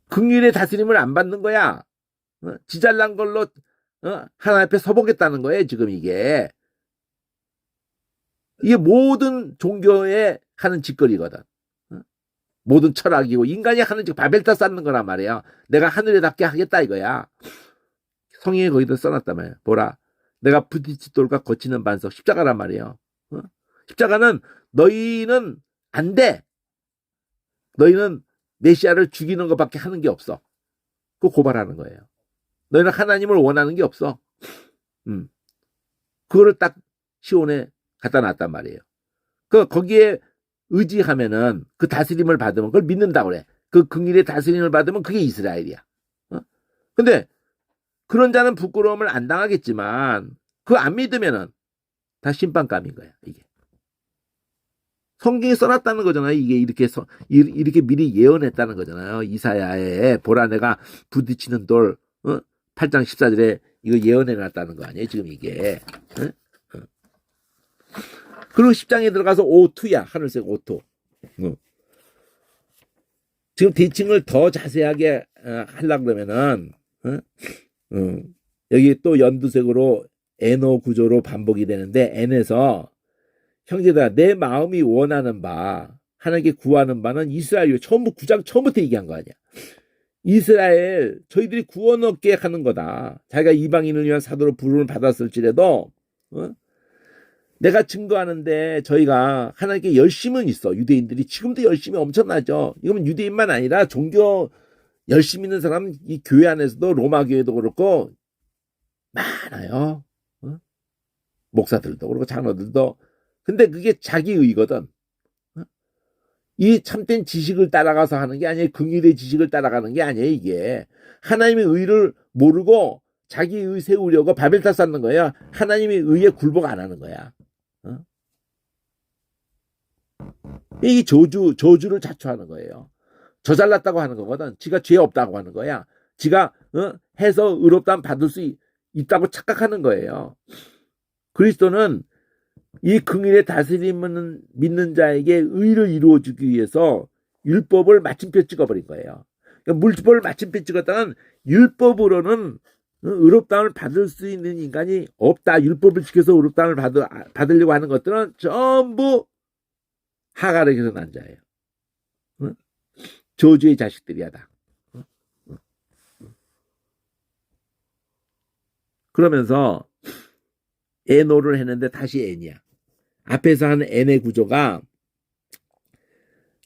Speaker 1: 긍휼의 다스림을 안 받는 거야. 지잘난 걸로 하나님 앞에 서보겠다는 거예요. 지금 이게 모든 종교에 하는 짓거리거든. 모든 철학이고 인간이 하는 짓 바벨탑 쌓는 거란 말이야. 내가 하늘에 닿게 하겠다 이거야. 성경에 거기다 써놨단 말이야. 보라, 내가 부딪힌 돌과 거치는 반석, 십자가란 말이에요. 십자가는 너희는 안 돼. 너희는 메시아를 죽이는 것밖에 하는 게 없어. 그거 고발하는 거예요. 너희는 하나님을 원하는 게 없어. 그거를 딱 시온에 갖다 놨단 말이에요. 거기에 의지하면은 그 다스림을 받으면 그걸 믿는다고 그래. 그 긍휼의 다스림을 받으면 그게 이스라엘이야. 근데 그런 자는 부끄러움을 안 당하겠지만 그거 안 믿으면은 다 심판감인 거야. 이게 성경에 써놨다는 거잖아요. 이게 이렇게 미리 예언했다는 거잖아요. 이사야에 보라 내가 부딪히는 돌 8장 14절에 이거 예언해놨다는 거 아니에요. 지금 이게. 그리고 10장에 들어가서 오투야. 하늘색 오투. 지금 대칭을 더 자세하게 하려고 그러면은 어? 여기 또 연두색으로 NO 구조로 반복이 되는데 N에서 형제들아 내 마음이 원하는 바 하나님께 구하는 바는 이스라엘 처음부터 9장 처음부터 얘기한 거 아니야. 이스라엘 저희들이 구원 얻게 하는 거다. 자기가 이방인을 위한 사도로 부름을 받았을지라도 내가 증거하는데 저희가 하나님께 열심은 있어. 유대인들이 지금도 열심이 엄청나죠. 이건 유대인만 아니라 종교 열심히 있는 사람 이 교회 안에서도 로마 교회도 그렇고 많아요. 목사들도 그렇고 장로들도. 근데 그게 자기 의거든. 이 참된 지식을 따라가서 하는 게 아니에요. 긍휼의 지식을 따라가는 게 아니에요. 이게 하나님의 의를 모르고 자기 의 세우려고 바벨탑 쌓는 거야. 하나님의 의에 굴복 안 하는 거야. 이 저주를 자초하는 거예요. 저 잘났다고 하는 거거든. 지가 죄 없다고 하는 거야. 지가 해서 의롭다면 받을 수 있다고 착각하는 거예요. 그리스도는 이 긍휼의 다스림을 믿는 자에게 의를 이루어주기 위해서 율법을 마침표 찍어버린 거예요. 그러니까 물법을 마침표 찍었다는 율법으로는 의롭다움을 받을 수 있는 인간이 없다. 율법을 지켜서 의롭다움을 받으려고 하는 것들은 전부 하갈에게서 난 자예요. 저주의 자식들이야 다. 그러면서 N오를 했는데 다시 N이야. 앞에서 한 N의 구조가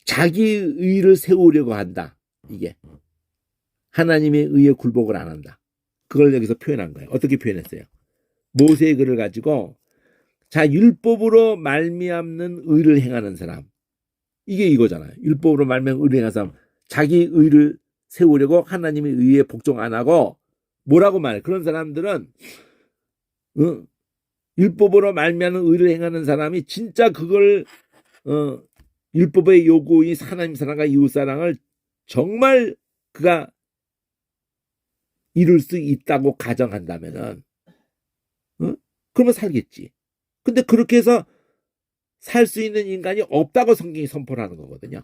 Speaker 1: 자기 의를 세우려고 한다. 이게 하나님의 의에 굴복을 안 한다. 그걸 여기서 표현한 거예요. 어떻게 표현했어요? 모세의 글을 가지고 자 율법으로 말미암는 의를 행하는 사람. 이게 이거잖아요. 율법으로 말미암는 의를 행하는 사람. 자기 의를 세우려고 하나님의 의에 복종 안 하고 뭐라고 말해? 그런 사람들은 율법으로 말미암는 의를 행하는 사람이 진짜 그걸 율법의 요구인 하나님 사랑과 이웃 사랑을 정말 그가 이룰 수 있다고 가정한다면은 그러면 살겠지. 근데 그렇게 해서 살 수 있는 인간이 없다고 성경이 선포를 하는 거거든요.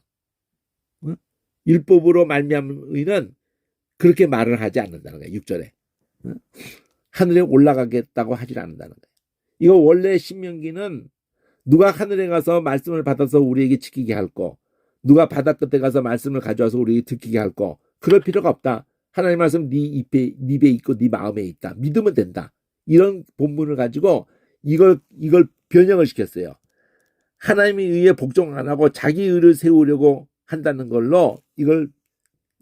Speaker 1: 율법으로 말미암는 의는 그렇게 말을 하지 않는다는 거예요. 6절에. 하늘에 올라가겠다고 하질 않는다는 거예요. 이거 원래 신명기는 누가 하늘에 가서 말씀을 받아서 우리에게 지키게 할 거, 누가 바다 끝에 가서 말씀을 가져와서 우리에게 듣기게 할 거, 그럴 필요가 없다. 하나님 말씀 네 입에 있고 네 마음에 있다. 믿으면 된다. 이런 본문을 가지고 이걸 변형을 시켰어요. 하나님의 의에 복종 안 하고 자기 의를 세우려고 한다는 걸로 이걸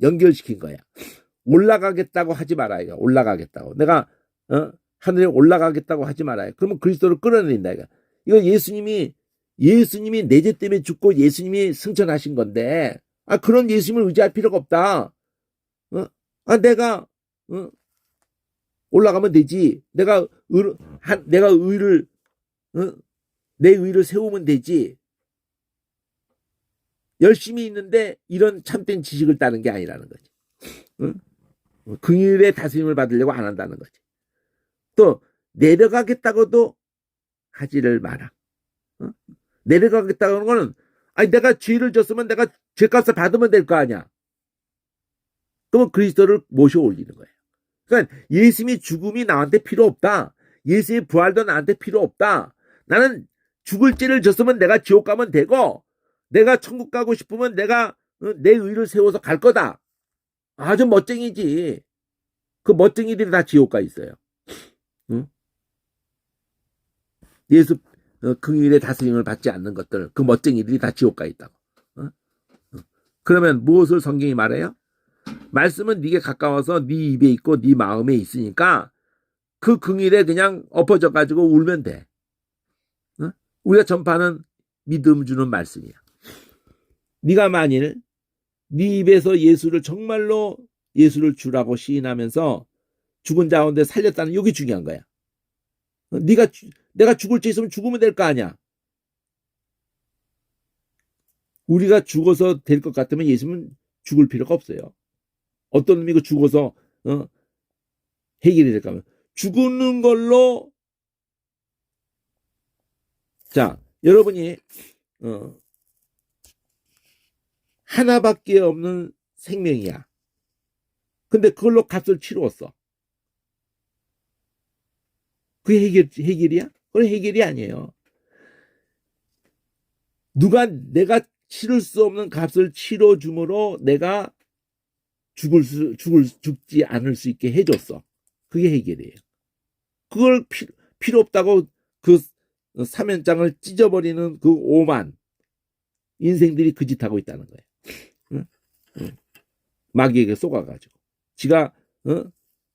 Speaker 1: 연결시킨 거야. 올라가겠다고 하지 말아요. 올라가겠다고. 내가 하늘에 올라가겠다고 하지 말아요. 그러면 그리스도를 끌어내린다. 이거 예수님이 내 죄 때문에 죽고 예수님이 승천하신 건데 그런 예수님을 의지할 필요가 없다. 내가 올라가면 되지. 내가 의를 내 의를 세우면 되지. 열심히 있는데 이런 참된 지식을 따는 게 아니라는 거지. 긍휼의 다스림을 받으려고 안 한다는 거지. 또 내려가겠다고도 하지를 마라. 내려가겠다고 하는 거는 내가 죄를 졌으면 내가 죄값을 받으면 될 거 아니야. 그러면 그리스도를 모셔 올리는 거예요. 그러니까 예수님의 죽음이 나한테 필요 없다. 예수의 부활도 나한테 필요 없다. 나는 죽을 죄를 졌으면 내가 지옥 가면 되고 내가 천국 가고 싶으면 내가 내 의를 세워서 갈 거다. 아주 멋쟁이지. 그 멋쟁이들이 다 지옥 가 있어요. 예수 긍휼의 다스림을 받지 않는 것들, 그 멋쟁이들이 다 지옥 가 있다고. 그러면 무엇을 성경이 말해요? 말씀은 네게 가까워서 네 입에 있고 네 마음에 있으니까 그 긍휼에 그냥 엎어져 가지고 울면 돼. 우리가 전파하는 믿음 주는 말씀이야. 네가 만일 네 입에서 예수를 정말로 예수를 주라고 시인하면서 죽은 자 가운데 살렸다는 이게 중요한 거야. 내가 죽을 죄 있으면 죽으면 될 거 아니야. 우리가 죽어서 될 것 같으면 예수님은 죽을 필요가 없어요. 어떤 의미가 죽어서 해결이 될까 하면 죽는 걸로. 자, 여러분이 하나밖에 없는 생명이야. 근데 그걸로 값을 치루었어. 그게 해결이야? 그건 해결이 아니에요. 내가 치를 수 없는 값을 치러줌으로 내가 죽지 않을 수 있게 해줬어. 그게 해결이에요. 그걸 필요 없다고 그 사면장을 찢어버리는 그 오만 인생들이 그 짓 하고 있다는 거예요. 응? 응. 마귀에게 속아가지고 지가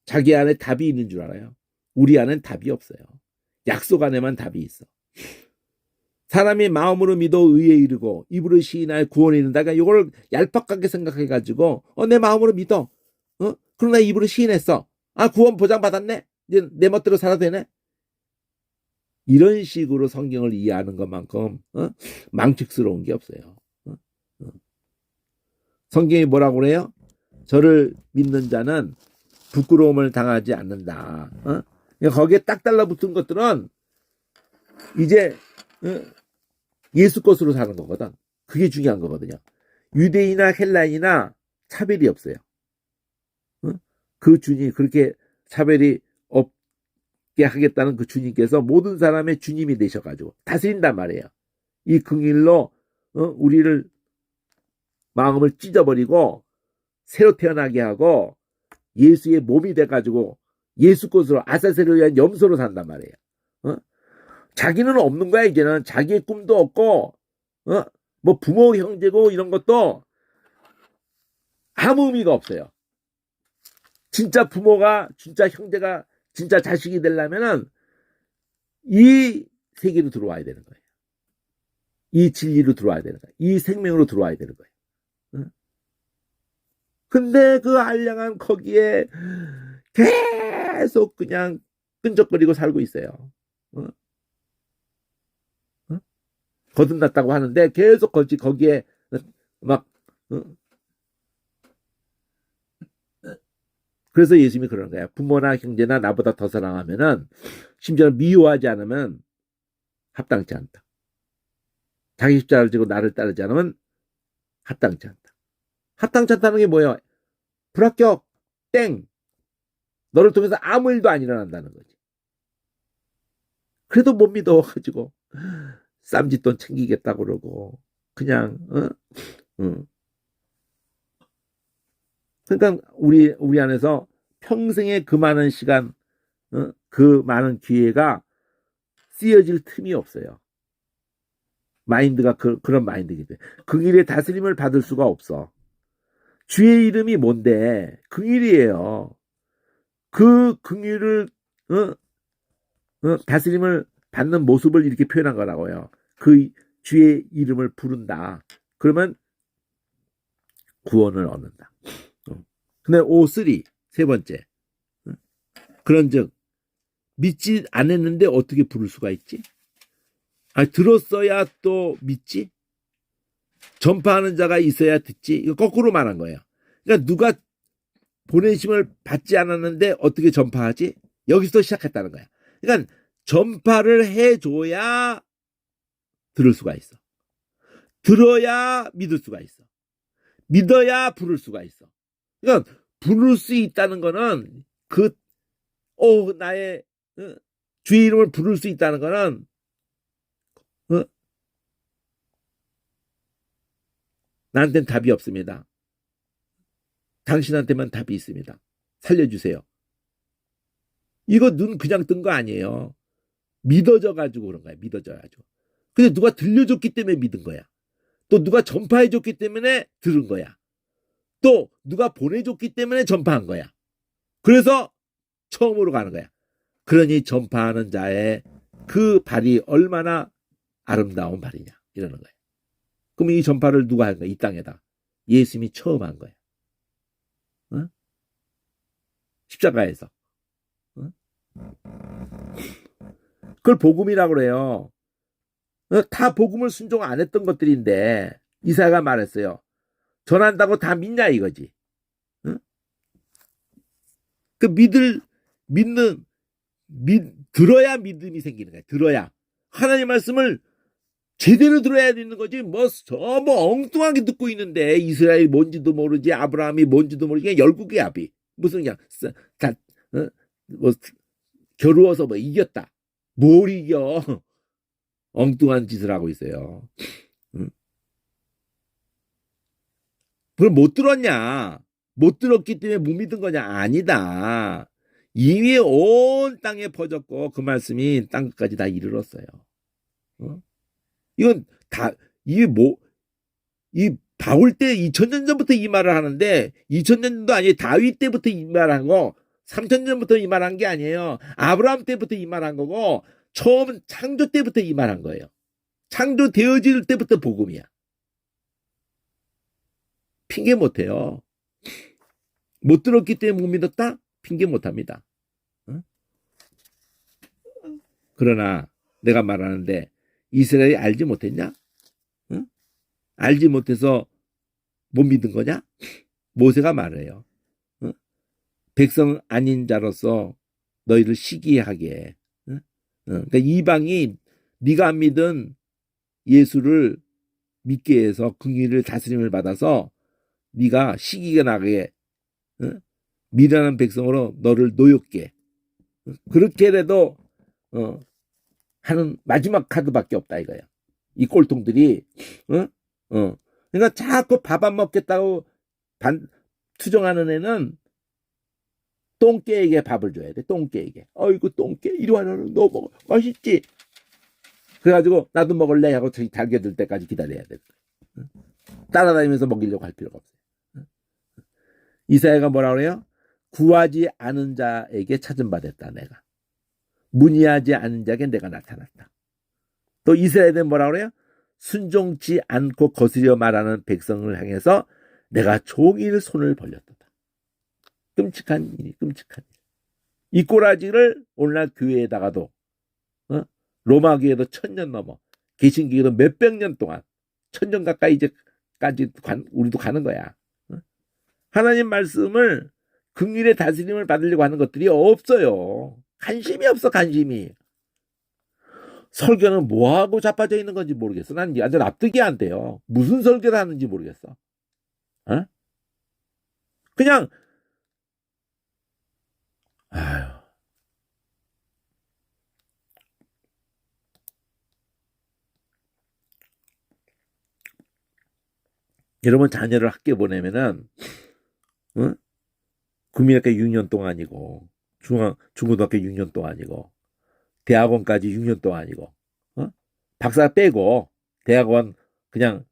Speaker 1: 자기 안에 답이 있는 줄 알아요. 우리 안엔 답이 없어요. 약속 안에만 답이 있어. 사람이 마음으로 믿어 의에 이르고 입으로 시인하여 구원에 이른다. 그러니까 이걸 얄팍하게 생각해가지고 내 마음으로 믿어. 그러나 입으로 시인했어. 구원 보장받았네. 이제 내 멋대로 살아도 되네. 이런 식으로 성경을 이해하는 것만큼 망측스러운 게 없어요. 성경이 뭐라고 그래요? 저를 믿는 자는 부끄러움을 당하지 않는다. 거기에 딱 달라붙은 것들은 이제 예수 것으로 사는 거거든. 그게 중요한 거거든요. 유대인이나 헬라인이나 차별이 없어요. 그 주님 그렇게 차별이 없게 하겠다는 그 주님께서 모든 사람의 주님이 되셔가지고 다스린단 말이에요. 이 긍일로 우리를 마음을 찢어버리고 새로 태어나게 하고 예수의 몸이 돼가지고 예수 것으로 아사세를 위한 염소로 산단 말이에요. 자기는 없는 거야. 이제는 자기의 꿈도 없고 뭐 부모 형제고 이런 것도 아무 의미가 없어요. 진짜 부모가 진짜 형제가 진짜 자식이 되려면은 이 세계로 들어와야 되는 거예요. 이 진리로 들어와야 되는 거예요. 이 생명으로 들어와야 되는 거예요. 근데 그 알량한 거기에 계속 그냥 끈적거리고 살고 있어요. 거듭났다고 하는데 계속 거기에 막 그래서 예수님이 그러는 거야. 부모나 형제나 나보다 더 사랑하면은 심지어 미워하지 않으면 합당치 않다. 자기 십자가를 지고 나를 따르지 않으면 합당치 않다. 합당치 않다는 게 뭐예요? 불합격 땡. 너를 통해서 아무 일도 안 일어난다는 거지. 그래도 못 믿어가지고 쌈짓돈 챙기겠다고 그러고 그냥 그러니까 우리 안에서 평생의 그 많은 시간 그 많은 기회가 쓰여질 틈이 없어요. 마인드가 그런 마인드이기 때문에 그 길의 다스림을 받을 수가 없어. 주의 이름이 뭔데? 긍휼이에요. 그 긍휼을 다스림을 받는 모습을 이렇게 표현한 거라고요. 그 주의 이름을 부른다. 그러면 구원을 얻는다. 근데 O3 세 번째. 그런즉 믿지 않았는데 어떻게 부를 수가 있지? 들었어야 또 믿지? 전파하는 자가 있어야 듣지? 이거 거꾸로 말한 거예요. 그러니까 누가 보내심을 받지 않았는데 어떻게 전파하지? 여기서 시작했다는 거야. 그러니까 전파를 해줘야 들을 수가 있어. 들어야 믿을 수가 있어. 믿어야 부를 수가 있어. 그러니까 부를 수 있다는 거는 나의 주의 이름을 부를 수 있다는 거는 나한테는 답이 없습니다. 당신한테만 답이 있습니다. 살려주세요. 이거 눈 그냥 뜬 거 아니에요. 믿어져가지고 그런 거야. 믿어져가지고. 근데 누가 들려줬기 때문에 믿은 거야. 또 누가 전파해줬기 때문에 들은 거야. 또 누가 보내줬기 때문에 전파한 거야. 그래서 처음으로 가는 거야. 그러니 전파하는 자의 그 발이 얼마나 아름다운 발이냐 이러는 거야. 그럼 이 전파를 누가 한 거야? 이 땅에다. 예수님이 처음 한 거야. 십자가에서. 그걸 복음이라고 그래요. 다 복음을 순종 안 했던 것들인데 이사야가 말했어요. 전한다고 다 믿냐 이거지. 그 들어야 믿음이 생기는 거야. 들어야 하나님 말씀을 제대로 들어야 되는 거지. 뭐 엉뚱하게 듣고 있는데 이스라엘이 뭔지도 모르지 아브라함이 뭔지도 모르지 그냥 열국의 합의. 무슨 그냥 다 뭐 겨루어서 뭐 이겼다. 뭘 이겨? 엉뚱한 짓을 하고 있어요. 응? 그걸 못 들었냐? 못 들었기 때문에 못 믿은 거냐? 아니다. 이미 온 땅에 퍼졌고 그 말씀이 땅끝까지 다 이르렀어요. 어? 이건 다 이게 뭐 이 바울 때 2000년 전부터 이 말을 하는데 2000년 전도 아니에요. 다윗 때부터 이 말한 거 3000년 전부터 이 말한 게 아니에요. 아브라함 때부터 이 말한 거고 처음 창조 때부터 이 말한 거예요. 창조 되어질 때부터 복음이야. 핑계 못해요. 못 들었기 때문에 못 믿었다? 핑계 못합니다. 응? 그러나 내가 말하는데 이스라엘이 알지 못했냐? 응? 알지 못해서 못 믿은 거냐? 모세가 말해요. 응? 백성 아닌 자로서 너희를 시기하게. 응? 그러니까 이방이 네가 안 믿은 예수를 믿게 해서 긍휼을 다스림을 받아서 네가 시기가 나게 응? 미련한 백성으로 너를 노엽게 그렇게라도 하는 마지막 카드밖에 없다 이거야. 이 꼴통들이 그러니까 자꾸 밥 안 먹겠다고 투정하는 애는 똥개에게 밥을 줘야 돼. 똥개에게. 어이구 똥개 이리 와라 너 먹어 맛있지. 그래가지고 나도 먹을래 하고 달겨들 때까지 기다려야 돼. 따라다니면서 먹이려고 할 필요가 없어요. 이사야가 뭐라 그래요? 구하지 않은 자에게 찾음 받았다 내가. 문의하지 않은 자에게 내가 나타났다. 또 이스라엘은 뭐라 그래요? 순종치 않고 거스려 말하는 백성을 향해서 내가 종일 손을 벌렸다. 끔찍한 일이 끔찍한 일. 이 꼬라지를 오늘날 교회에다가도 로마 교회도 1000년 넘어 개신교회도 몇백 년 동안 1000년 가까이 이제까지 우리도 가는 거야. 하나님 말씀을 긍휼의 다스림을 받으려고 하는 것들이 없어요. 관심이 없어 관심이. 설교는 뭐하고 자빠져 있는 건지 모르겠어. 난 완전 납득이 안 돼요. 무슨 설교를 하는지 모르겠어. 어? 그냥 아유. 여러분 자녀를 학교 보내면은 국민학교 6년 동안이고 중고등학교 6년 동안이고 대학원까지 6년 동안이고 박사 빼고 대학원 그냥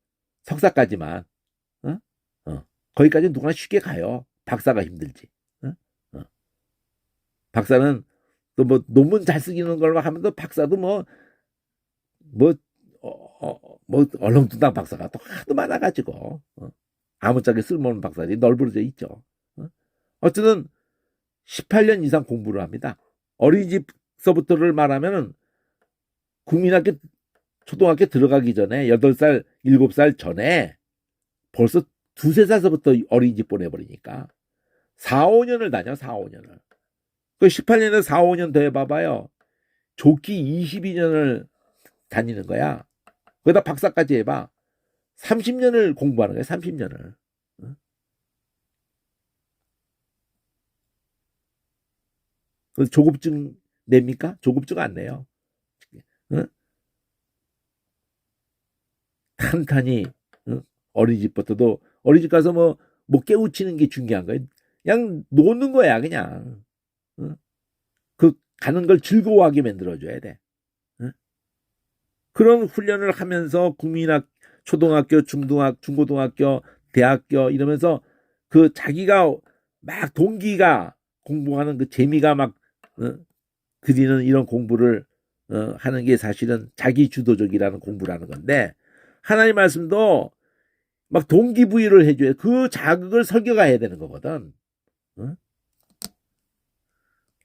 Speaker 1: 석사까지만 어? 거기까지 누구나 쉽게 가요. 박사가 힘들지. 어? 박사는 또 뭐 논문 잘 쓰기는 걸로 하면 또 박사도 뭐 뭐 얼렁뚱땅 박사가 또 하도 많아가지고 아무짝에 쓸모없는 박사들이 널브러져 있죠. 어쨌든 18년 이상 공부를 합니다. 어린이집서부터를 말하면 국민학교 초등학교 들어가기 전에 8살 7살 전에 벌써 2~3살서부터 어린이집 보내버리니까 4, 5년을 다녀 4, 5년을. 그 18년에 4, 5년 더 해봐봐요. 좋기 22년을 다니는 거야. 거기다 박사까지 해봐. 30년을 공부하는 거야. 30년을. 그 조급증 냅니까? 조급증 안 내요. 탄탄히 어린이집부터도 어린이집 가서 뭐 깨우치는 게 중요한 거야. 그냥 노는 거야 그냥. 그 가는 걸 즐거워하게 만들어줘야 돼. 그런 훈련을 하면서 국민학 초등학교, 중고등학교, 대학교 이러면서 그 자기가 막 동기가 공부하는 그 재미가 막 그리는 이런 공부를 하는 게 사실은 자기 주도적이라는 공부라는 건데 하나님 말씀도 막 동기부여를 해줘야 그 자극을 설교가 해야 되는 거거든.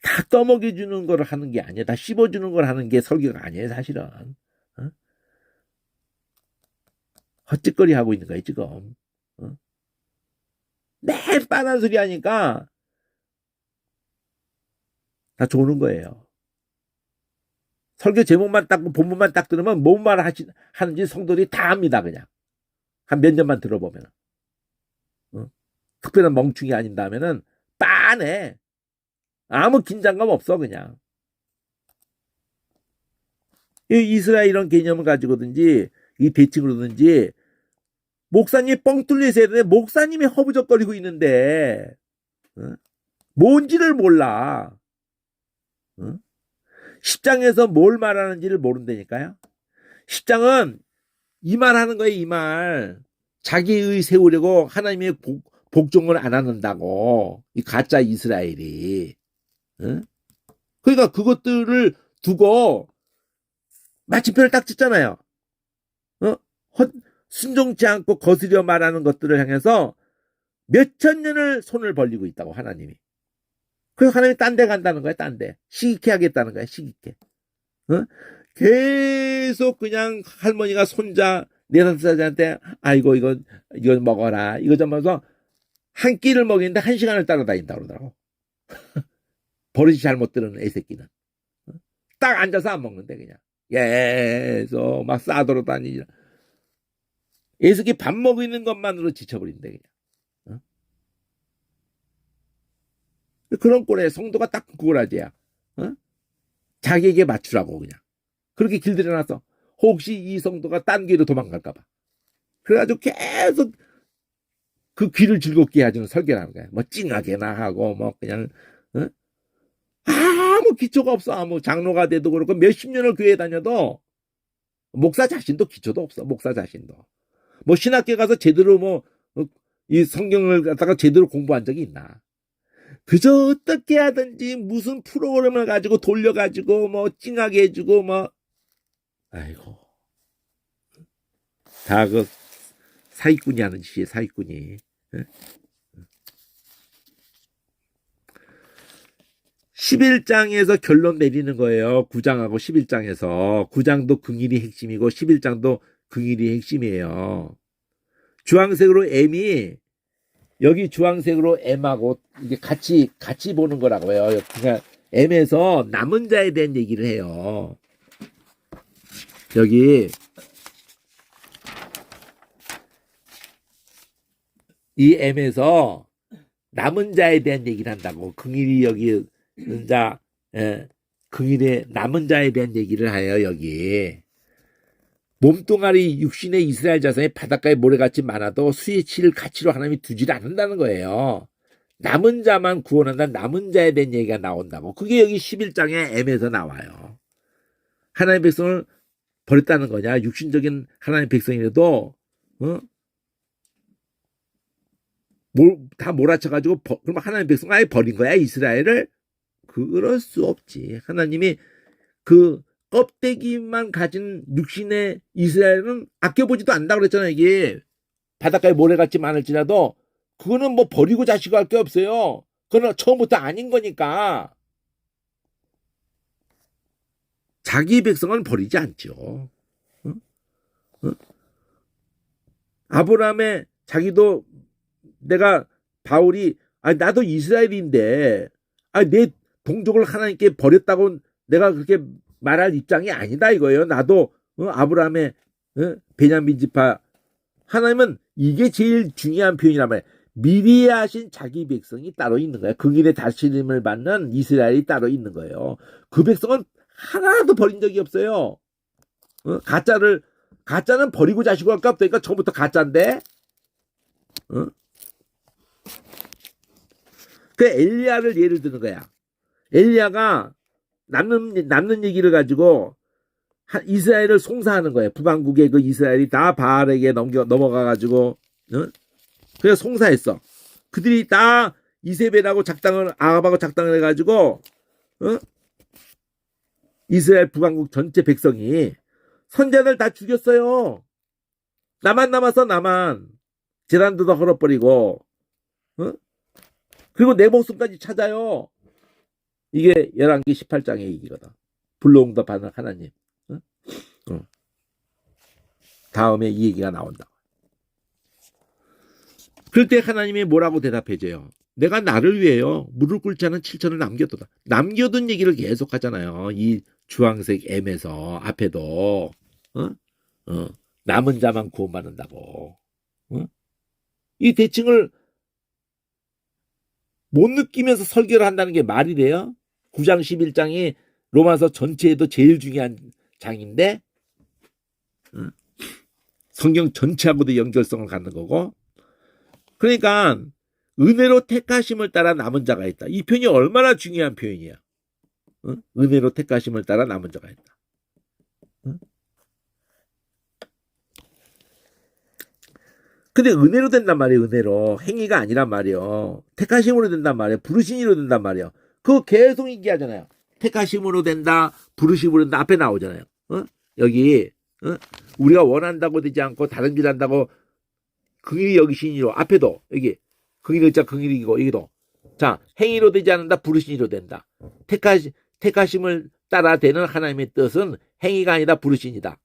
Speaker 1: 다 떠먹여주는 걸 하는 게 아니야. 다 씹어주는 걸 하는 게 설교가 아니에요 사실은. 헛짓거리 하고 있는 거야 지금. 맨 빤한 소리 하니까 다 조는 거예요. 설교 제목만 딱 본문만 딱 들으면 뭔 말 하는지 성도들이 다 압니다. 그냥 한 몇 년만 들어보면 특별한 멍충이 아닌다면은 빤해. 아무 긴장감 없어 그냥. 이 이스라엘 이런 개념을 가지고든지 이 대칭으로든지 목사님이 뻥 뚫려 있어야 되는데 목사님이 허부적거리고 있는데 뭔지를 몰라. 10장에서 뭘 말하는지를 모른다니까요. 10장은 이 말 하는 거예요. 이 말. 자기의 세우려고 하나님의 복종을 안 한다고. 이 가짜 이스라엘이. 그러니까 그것들을 두고 마침표를 딱 찍잖아요. 순종치 않고 거스려 말하는 것들을 향해서 몇천 년을 손을 벌리고 있다고 하나님이. 그래서 하나님이 딴 데 간다는 거야. 딴 데. 시기케 하겠다는 거야. 시기케. 계속 그냥 할머니가 손자 4-5살한테 아이고 이거 먹어라. 이거 좀 하면서 한 끼를 먹이는데 1시간을 따라다닌다고 그러더라고. 버릇이 잘못 들은 애새끼는. 딱 앉아서 안 먹는데 그냥. 계속 막 싸돌아 다니지. 애새끼 밥 먹이는 것만으로 지쳐버린대 그냥. 그런 꼴에 성도가 딱 그거라지야. 자기에게 맞추라고 그냥. 그렇게 길들여놨어. 혹시 이 성도가 딴 길로 도망갈까봐. 그래가지고 계속 그 귀를 즐겁게 해주는 설교를 하는 거야. 뭐 찡하게나 하고 뭐 그냥 아무 기초가 없어. 아무 장로가 돼도 그렇고 몇십 년을 교회 다녀도 목사 자신도 기초도 없어. 목사 자신도. 뭐 신학교 가서 제대로 뭐 이 성경을 갖다가 제대로 공부한 적이 있나. 그저 어떻게 하든지 무슨 프로그램을 가지고 돌려가지고 뭐 찡하게 해주고 뭐 아이고 다 그 사기꾼이 하는 짓이에요. 사기꾼이. 11장에서 결론 내리는 거예요. 9장하고 11장에서. 9장도 긍일이 핵심이고 11장도 긍일이 핵심이에요. 주황색으로 M이 여기 주황색으로 M하고 이게 같이 보는 거라고요. 그러니까 M에서 남은 자에 대한 얘기를 해요. 여기 이 M에서 남은 자에 대한 얘기를 한다고. 긍일이 여기 자, 긍일의 남은 자에 대한 얘기를 해요. 여기 몸뚱아리 육신의 이스라엘 자손이 바닷가에 모래같이 많아도 수에 치를 가치로 하나님이 두지를 않는다는 거예요. 남은 자만 구원한다. 남은 자에 대한 얘기가 나온다고. 그게 여기 11장의 M에서 나와요. 하나님의 백성을 버렸다는 거냐. 육신적인 하나님의 백성이라도 다 몰아쳐가지고 그럼 하나님의 백성을 아예 버린 거야. 이스라엘을. 그럴 수 없지. 하나님이 그 껍데기만 가진 육신의 이스라엘은 아껴보지도 않는다고 그랬잖아요. 이게 바닷가에 모래같이 많을지라도 그거는 뭐 버리고 자시고 할 게 없어요. 그건 처음부터 아닌 거니까. 자기 백성은 버리지 않죠. 아브라함의 자기도 내가 바울이 나도 이스라엘인데 내 동족을 하나님께 버렸다고 내가 그렇게 말할 입장이 아니다 이거예요. 나도 아브라함의 베냐민 지파. 하나님은 이게 제일 중요한 표현이란 말이에요. 미리 하신 자기 백성이 따로 있는 거예요. 그 길에 다스림을 받는 이스라엘이 따로 있는 거예요. 그 백성은 하나도 버린 적이 없어요. 가짜는 버리고 자시고 할까 없다니까. 처음부터 가짜인데. 그 엘리야를 예를 드는 거야. 엘리야가 남는 얘기를 가지고 이스라엘을 송사하는 거예요. 북왕국의 그 이스라엘이 다 바알에게 넘어가가지고 그래서 송사했어. 그들이 다 이세벨하고 아합하고 작당을 해가지고 이스라엘 북왕국 전체 백성이 선자들 다 죽였어요. 나만 남았어. 나만. 제단도 다 헐어버리고 그리고 내 목숨까지 찾아요. 이게 열왕기 18장의 얘기거든. 불러응답하는 하나님. 다음에 이 얘기가 나온다. 그럴 때 하나님이 뭐라고 대답해줘요? 내가 나를 위해요. 무릎 꿇지 않은 7천을 남겨두다. 남겨둔 얘기를 계속 하잖아요. 이 주황색 M에서 앞에도 어? 남은 자만 구원받는다고. 어? 이 대칭을 못 느끼면서 설교를 한다는 게 말이 돼요? 9장 11장이 로마서 전체에도 제일 중요한 장인데 성경 전체하고도 연결성을 갖는 거고, 그러니까 은혜로 택하심을 따라 남은 자가 있다. 이 표현이 얼마나 중요한 표현이야. 은혜로 택하심을 따라 남은 자가 있다. 근데 은혜로 된단 말이에요. 은혜로. 행위가 아니란 말이에요. 택하심으로 된단 말이에요. 부르심으로 된단 말이에요. 그거 계속 얘기하잖아요. 택하심으로 된다, 부르심으로 된다, 앞에 나오잖아요. 여기 우리가 원한다고 되지 않고 다른 길 한다고 긍일이 여기시니로, 앞에도 여기 긍일이 자 긍일이고, 여기도 자 행위로 되지 않는다, 부르심으로 된다. 택하심을 따라 되는 하나님의 뜻은 행위가 아니다, 부르심이다.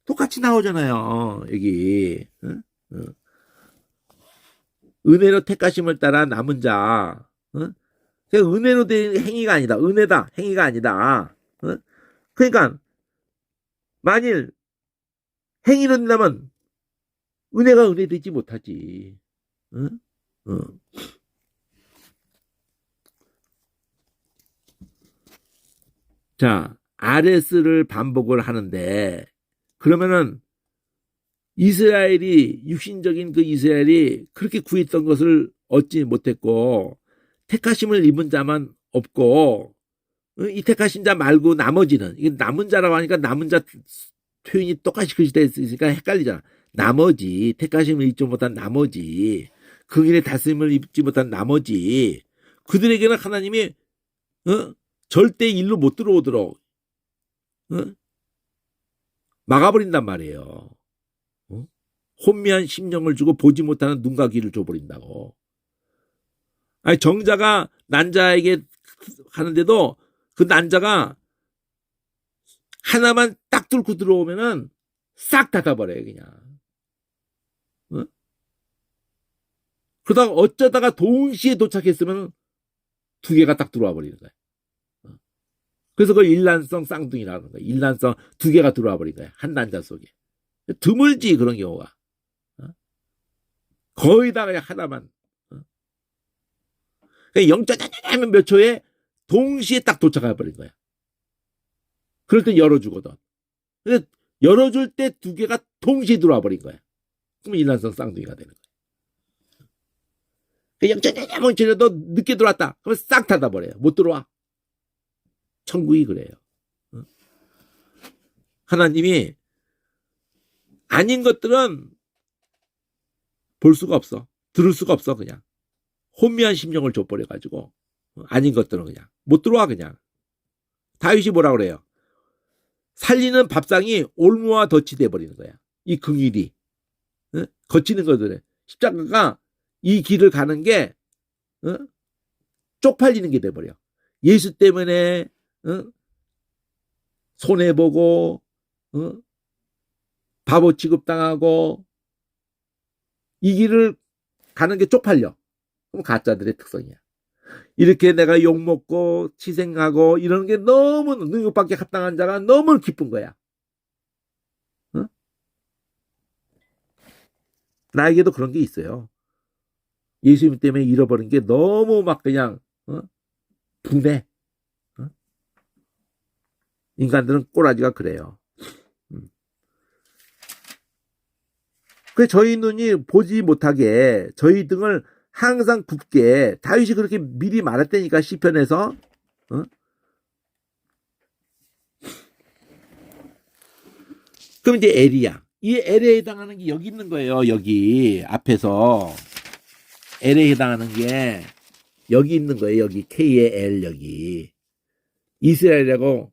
Speaker 1: 똑같이 나오잖아요. 여기 은혜로 택하심을 따라 남은 자. 은혜로 된 행위가 아니다. 은혜다. 행위가 아니다. 그러니까 만일 행위로 된다면 은혜가 은혜 되지 못하지. 자, 아레스를 반복을 하는데, 그러면은 이스라엘이, 육신적인 그 이스라엘이 그렇게 구했던 것을 얻지 못했고, 택하심을 입은 자만 없고, 이 택하신 자 말고 나머지는, 이게 남은 자라고 하니까 남은 자 표현이 똑같이 글씨되어 있으니까 헷갈리잖아. 나머지, 택하심을 입지 못한 나머지, 긍일의 다스림을 입지 못한 나머지, 그들에게는 하나님이 절대 일로 못 들어오도록 막아버린단 말이에요. 혼미한 심령을 주고 보지 못하는 눈과 귀를 줘버린다고. 아니, 정자가 난자에게 하는데도 그 난자가 하나만 딱 뚫고 들어오면은 싹 닫아버려요, 그냥. 그러다가 어쩌다가 동시에 도착했으면 두 개가 딱 들어와 버리는 거야. 그래서 그걸 일란성 쌍둥이라는 거야. 일란성 두 개가 들어와 버린 거야. 한 난자 속에. 드물지, 그런 경우가. 거의 다 그냥 하나만. 그러니까 0.1 몇 초에 동시에 딱 도착해 버린 거야. 그럴 땐 열어주거든. 근데 열어줄 때 두 개가 동시에 들어와 버린 거야. 그러면 일란성 쌍둥이가 되는 거야. 0.1 초라도 늦게 들어왔다. 그러면 싹 닫아버려요. 못 들어와. 천국이 그래요. 하나님이 아닌 것들은 볼 수가 없어. 들을 수가 없어, 그냥. 혼미한 심령을 줘버려가지고. 아닌 것들은 그냥. 못 들어와, 그냥. 다윗이 뭐라 그래요? 살리는 밥상이 올무와 덫이 돼버리는 거야. 이 긍일이. 거치는 것들에. 십자가가 이 길을 가는 게, 쪽팔리는 게 돼버려. 예수 때문에, 손해보고, 바보 취급당하고, 이 길을 가는 게 쪽팔려. 그럼 가짜들의 특성이야. 이렇게 내가 욕먹고 치생하고 이러는 게 너무 능력받게 합당한 자가 너무 기쁜 거야. 나에게도 그런 게 있어요. 예수님 때문에 잃어버린 게 너무 막 그냥 분해. 인간들은 꼬라지가 그래요. 그래서 저희 눈이 보지 못하게 저희 등을 항상 굽게, 다윗이 그렇게 미리 말했다니까, 시편에서. 그럼 이제 엘이야. 이 엘에 해당하는 게 여기 있는 거예요. 여기 앞에서 엘에 해당하는 게 여기 있는 거예요. 여기 K의 L, 여기 이스라엘이라고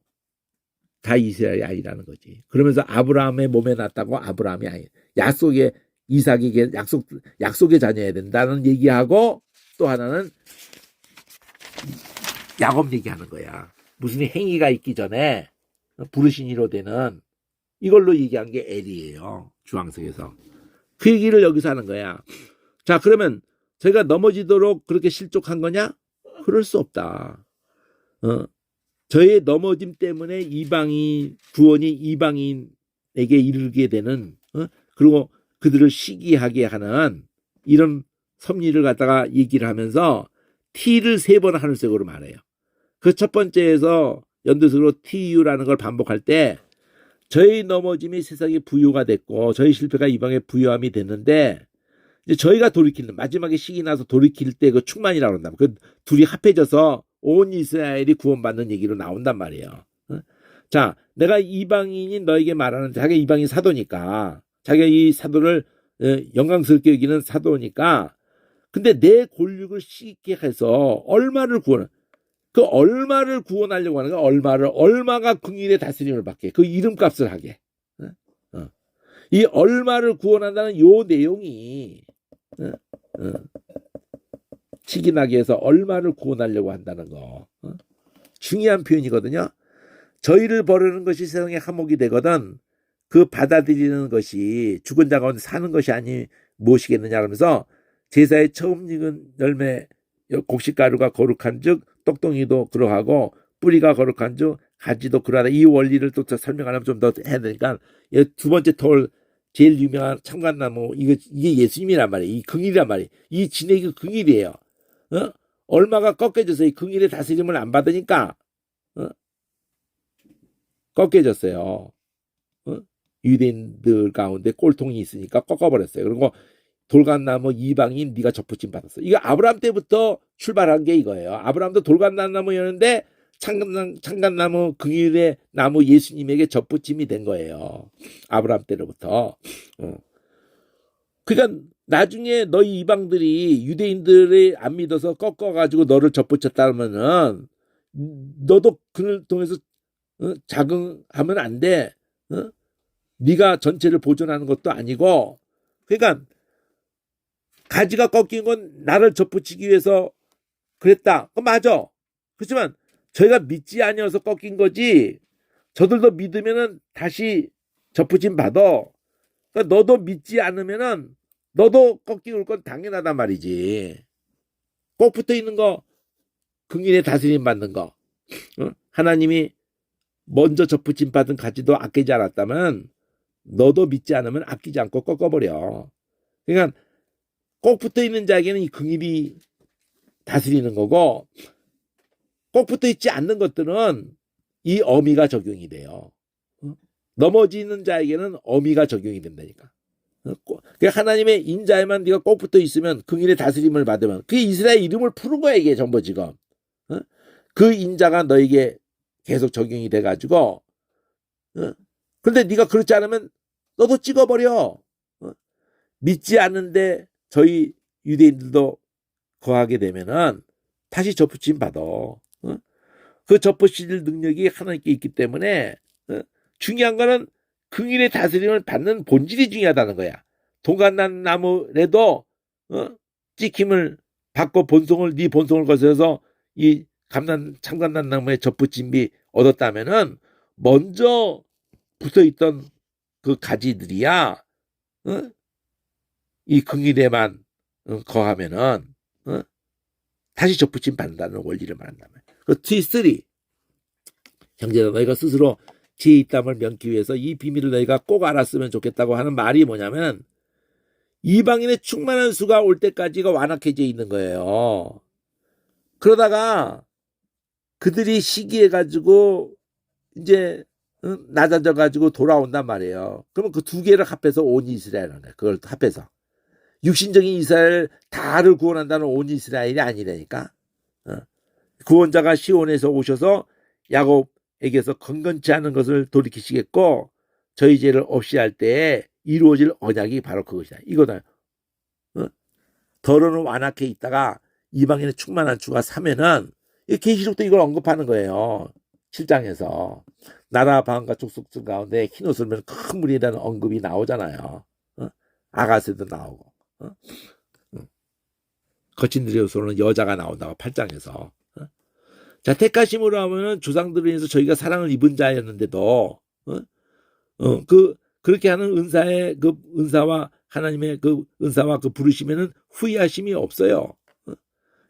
Speaker 1: 다 이스라엘이 아니라는 거지. 그러면서 아브라함의 몸에 났다고 아브라함이 아니, 약속의 이삭에게 약속의 자녀야 된다는 얘기하고, 또 하나는 야곱 얘기하는 거야. 무슨 행위가 있기 전에 부르신이로 되는 이걸로 얘기한 게 엘이에요. 주황색에서. 그 얘기를 여기서 하는 거야. 자, 그러면 저희가 넘어지도록 그렇게 실족한 거냐? 그럴 수 없다. 저의 넘어짐 때문에 구원이 이방인에게 이르게 되는, 그리고 그들을 시기하게 하는 이런 섭리를 갖다가 얘기를 하면서 T를 3번 하늘색으로 말해요. 그 첫 번째에서 연두색으로 TU라는 걸 반복할 때 저희 넘어짐이 세상에 부요가 됐고 저희 실패가 이방의 부요함이 됐는데 이제 저희가 돌이키는 마지막에 시기 나서 돌이킬 때 그 충만이라고 한다. 그 둘이 합해져서 온 이스라엘이 구원받는 얘기로 나온단 말이에요. 자, 내가 이방인인 너에게 말하는데 자기가 이방인 사도니까 자기가 이 사도를 영광스럽게 여기는 사도니까 근데 내 권력을 시기게 해서 얼마를 구원하려고 하는 거야. 얼마가 긍일의 다스림을 받게 그 이름값을 하게. 이 얼마를 구원한다는 요 내용이 치기나게 해서 얼마를 구원하려고 한다는 거 중요한 표현이거든요. 저희를 버리는 것이 세상의 한몫이 되거든 그 받아들이는 것이 죽은 자 가운데 사는 것이 아니 무엇이겠느냐 하면서 제사의 처음 익은 열매 곡식가루가 거룩한 즉 똑똑이도 그러하고 뿌리가 거룩한 즉 가지도 그러하다. 이 원리를 또 설명하려면 좀 더 해야 되니까 두 번째 톨 제일 유명한 참관나무 이게 예수님이란 말이에요. 이 긍일이란 말이에요. 이 진액이 긍일이에요. 얼마가 꺾여져서 이 긍일의 다스림을 안 받으니까 꺾여졌어요. 유대인들 가운데 꼴통이 있으니까 꺾어버렸어요. 그리고 돌갓나무 이방인 네가 접붙임 받았어. 이거 아브라함 때부터 출발한 게 이거예요. 아브라함도 돌갓나무였는데 창간나무 긍일의 나무 예수님에게 접붙임이 된 거예요. 아브라함 때로부터. 그러니까 나중에 너희 이방들이 유대인들이 안 믿어서 꺾어가지고 너를 접붙였다면은 너도 그를 통해서 자긍하면 안 돼. 네가 전체를 보존하는 것도 아니고 그러니까 가지가 꺾인 건 나를 접붙이기 위해서 그랬다. 맞아. 그렇지만 저희가 믿지 아니어서 꺾인 거지 저들도 믿으면은 다시 접붙임 받아. 그러니까 너도 믿지 않으면은 너도 꺾이올 건 당연하단 말이지. 꼭 붙어 있는 거 긍일의 다스림 받는 거. 하나님이 먼저 접붙임 받은 가지도 아끼지 않았다면 너도 믿지 않으면 아끼지 않고 꺾어버려. 그러니까 꼭 붙어 있는 자에게는 이 긍일이 다스리는 거고 꼭 붙어 있지 않는 것들은 이 어미가 적용이 돼요. 넘어지는 자에게는 어미가 적용이 된다니까. 하나님의 인자에만 네가 꼭 붙어 있으면 긍일의 다스림을 받으면 그게 이스라엘 이름을 푸는 거야 이게 전부 지금. 그 인자가 너에게 계속 적용이 돼가지고 그런데 네가 그렇지 않으면 너도 찍어버려. 믿지 않는데 저희 유대인들도 거하게 되면은 다시 접붙임 받아. 그 접붙일 능력이 하나님께 있기 때문에 중요한 거는 긍일의 다스림을 받는 본질이 중요하다는 거야. 동갓난 나무라도 찍힘을 받고 네 본성을 거스려서 이 참갓난 나무의 접붙임이 얻었다면은 먼저 붙어있던 그 가지들이야 이 긍일에만 거하면은 다시 접붙임 받는다는 원리를 말한다면. 그 T3 형제들아 너희가 스스로 지혜 있담을 명기 위해서 이 비밀을 너희가 꼭 알았으면 좋겠다고 하는 말이 뭐냐면 이방인의 충만한 수가 올 때까지가 완악해져 있는 거예요. 그러다가 그들이 시기해가지고 이제 낮아져가지고 돌아온단 말이에요. 그러면 그 두 개를 합해서 온 이스라엘을 해. 그걸 합해서 육신적인 이스라엘 다를 구원한다는 온 이스라엘이 아니라니까. 구원자가 시온에서 오셔서 야곱에게서 건건치 않은 것을 돌이키시겠고 저희 죄를 없이 할 때에 이루어질 언약이 바로 그것이다. 이거다. 더러는 완악해 있다가 이방인의 충만한 주가 사면은 계시록도 이걸 언급하는 거예요. 7장에서 나라 방과 족속들 가운데 흰옷을 입은 큰 무리라는 언급이 나오잖아요. 아가새도 나오고 거친 들여서는 여자가 나온다고 8장에서. 자, 택하심으로 하면은 조상들을 인해서 저희가 사랑을 입은 자였는데도 그렇게 하는 은사와 하나님의 그 은사와 그 부르심에는 후회하심이 없어요.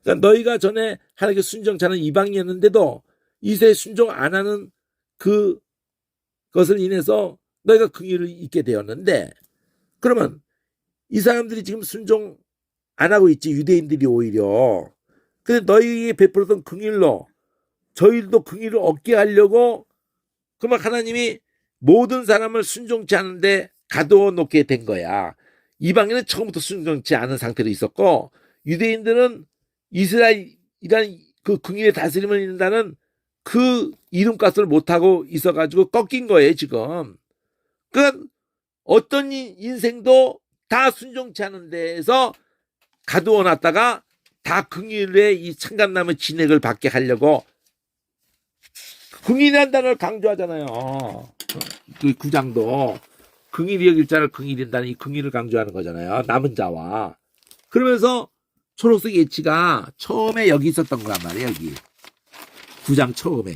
Speaker 1: 그러니까 너희가 전에 하나님께 순종치 않은 이방인이었는데도 이제 순종 안 하는 그것을 인해서 너희가 긍휼을 잊게 되었는데, 그러면 이 사람들이 지금 순종 안 하고 있지, 유대인들이 오히려. 근데 너희에게 베풀었던 긍휼로 저희들도 긍휼을 얻게 하려고, 그러면 하나님이 모든 사람을 순종치 않은데 가두어 놓게 된 거야. 이방인은 처음부터 순종치 않은 상태로 있었고, 유대인들은 이스라엘이라는 그 긍휼의 다스림을 잃는다는 그 이름값을 못하고 있어가지고 꺾인 거예요, 지금. 그러니까 어떤 인생도 다 순종치 않은 데에서 가두어 놨다가 다 긍휼의 이 창감나무 진액을 받게 하려고, 긍휼이라는 단어를 강조하잖아요. 그 9장도 긍휼히 여길 자를 긍휼히 인다는 이 긍휼을 강조하는 거잖아요. 남은 자와. 그러면서 초록색 예치가 처음에 여기 있었던 거란 말이에요. 여기 9장 처음에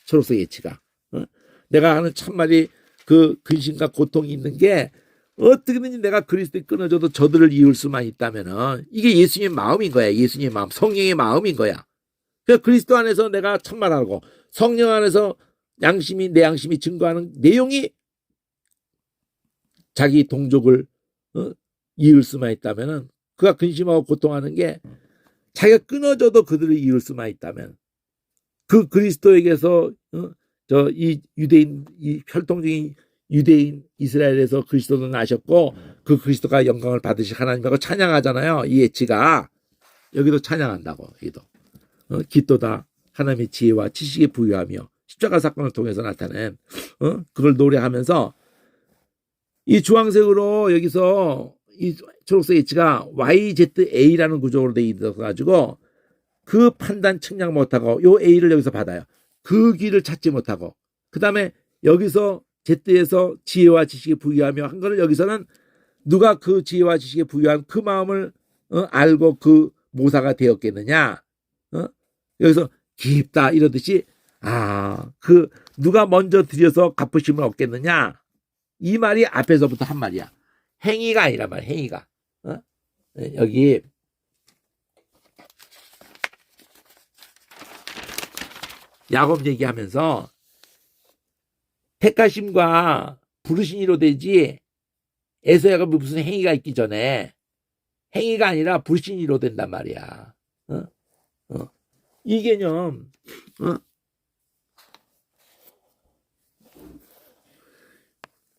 Speaker 1: 초록색 예치가. 내가 하는 참말이 그 근심과 고통이 있는 게, 어떻게든지 내가 그리스도에 끊어져도 저들을 이을 수만 있다면은 이게 예수님의 마음인 거야. 예수님의 마음, 성령의 마음인 거야. 그러니까 그리스도 안에서 내가 참말하고 성령 안에서 내 양심이 증거하는 내용이 자기 동족을 이을 수만 있다면은, 그가 근심하고 고통하는 게 자기가 끊어져도 그들을 이을 수만 있다면, 그 그리스도에게서 이 유대인, 이 혈통적인 유대인 이스라엘에서 그리스도는 나셨고 그 그리스도가 영광을 받으실 하나님하고 찬양하잖아요. 이 예치가 여기도 찬양한다고. 여기도 기도다 하나님의 지혜와 지식에 부유하며 십자가 사건을 통해서 나타낸 그걸 노래하면서, 이 주황색으로 여기서 이 초록색 예치가 YZA라는 구조로 되어 있어가지고 그 판단 측량 못하고 요 A를 여기서 받아요. 그 길을 찾지 못하고, 그 다음에 여기서 Z에서 지혜와 지식에 부유하며 한 거를 여기서는 누가 그 지혜와 지식에 부유한 그 마음을 알고 그 모사가 되었겠느냐. 여기서 깊다 이러듯이, 그 누가 먼저 들여서 갚으심을 얻겠느냐. 이 말이 앞에서부터 한 말이야. 행위가 아니란 말이야. 행위가. 여기 야곱 얘기하면서 택하심과 부르심이로 되지, 에서야가 무슨 행위가 있기 전에 행위가 아니라 부르심이로 된단 말이야. 이 개념.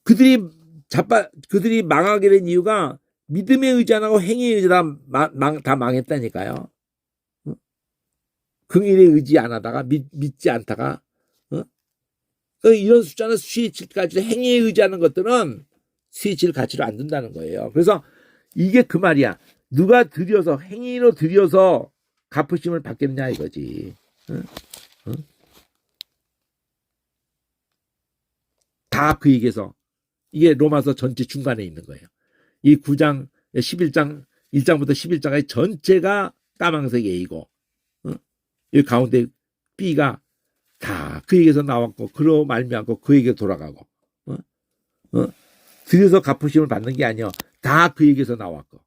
Speaker 1: 그들이 망하게 된 이유가 믿음에 의지 안 하고 행위에 의지 다 망했다니까요. 긍휼에 의지 안 하다가 믿지 않다가, 이런 숫자는 수치칠 가치로, 행위에 의지하는 것들은 수치칠 가치로 안 둔다는 거예요. 그래서 이게 그 말이야. 누가 들여서, 행위로 들여서 갚으심을 받겠느냐 이거지. 다 그 얘기에서, 이게 로마서 전체 중간에 있는 거예요. 이 9장 11장 1장부터 11장까지 전체가 까망색 A고, 이 가운데 B가 다 그 얘기에서 나왔고, 그로 말미암고 그 얘기에 돌아가고, 들여서 갚으심을 받는 게 아니야. 다 그 얘기에서 나왔고,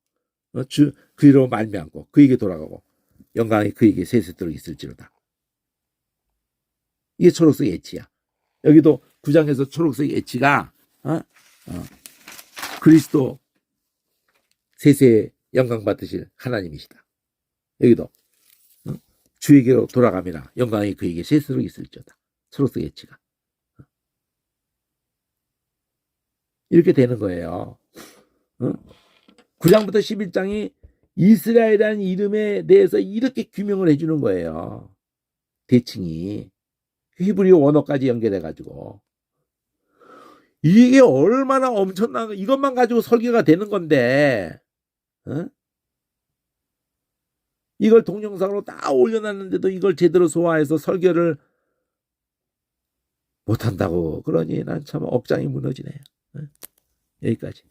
Speaker 1: 그로 말미암고 그 얘기에 돌아가고, 영광이 그 얘기에 세세토록 있을지로다. 이게 초록색 예치야. 여기도 9장에서 초록색 예치가 그리스도 세세에 영광 받으실 하나님이시다. 여기도 주에게로 돌아가미라. 영광이 그에게 세세토록 있을지어다. 초록색 예치가. 이렇게 되는 거예요. 9장부터 11장이 이스라엘이라는 이름에 대해서 이렇게 규명을 해주는 거예요. 대칭이. 히브리어 원어까지 연결해가지고. 이게 얼마나 엄청난, 이것만 가지고 설교가 되는 건데, 이걸 동영상으로 다 올려놨는데도 이걸 제대로 소화해서 설교를 못한다고 그러니 난 참 억장이 무너지네요. 여기까지.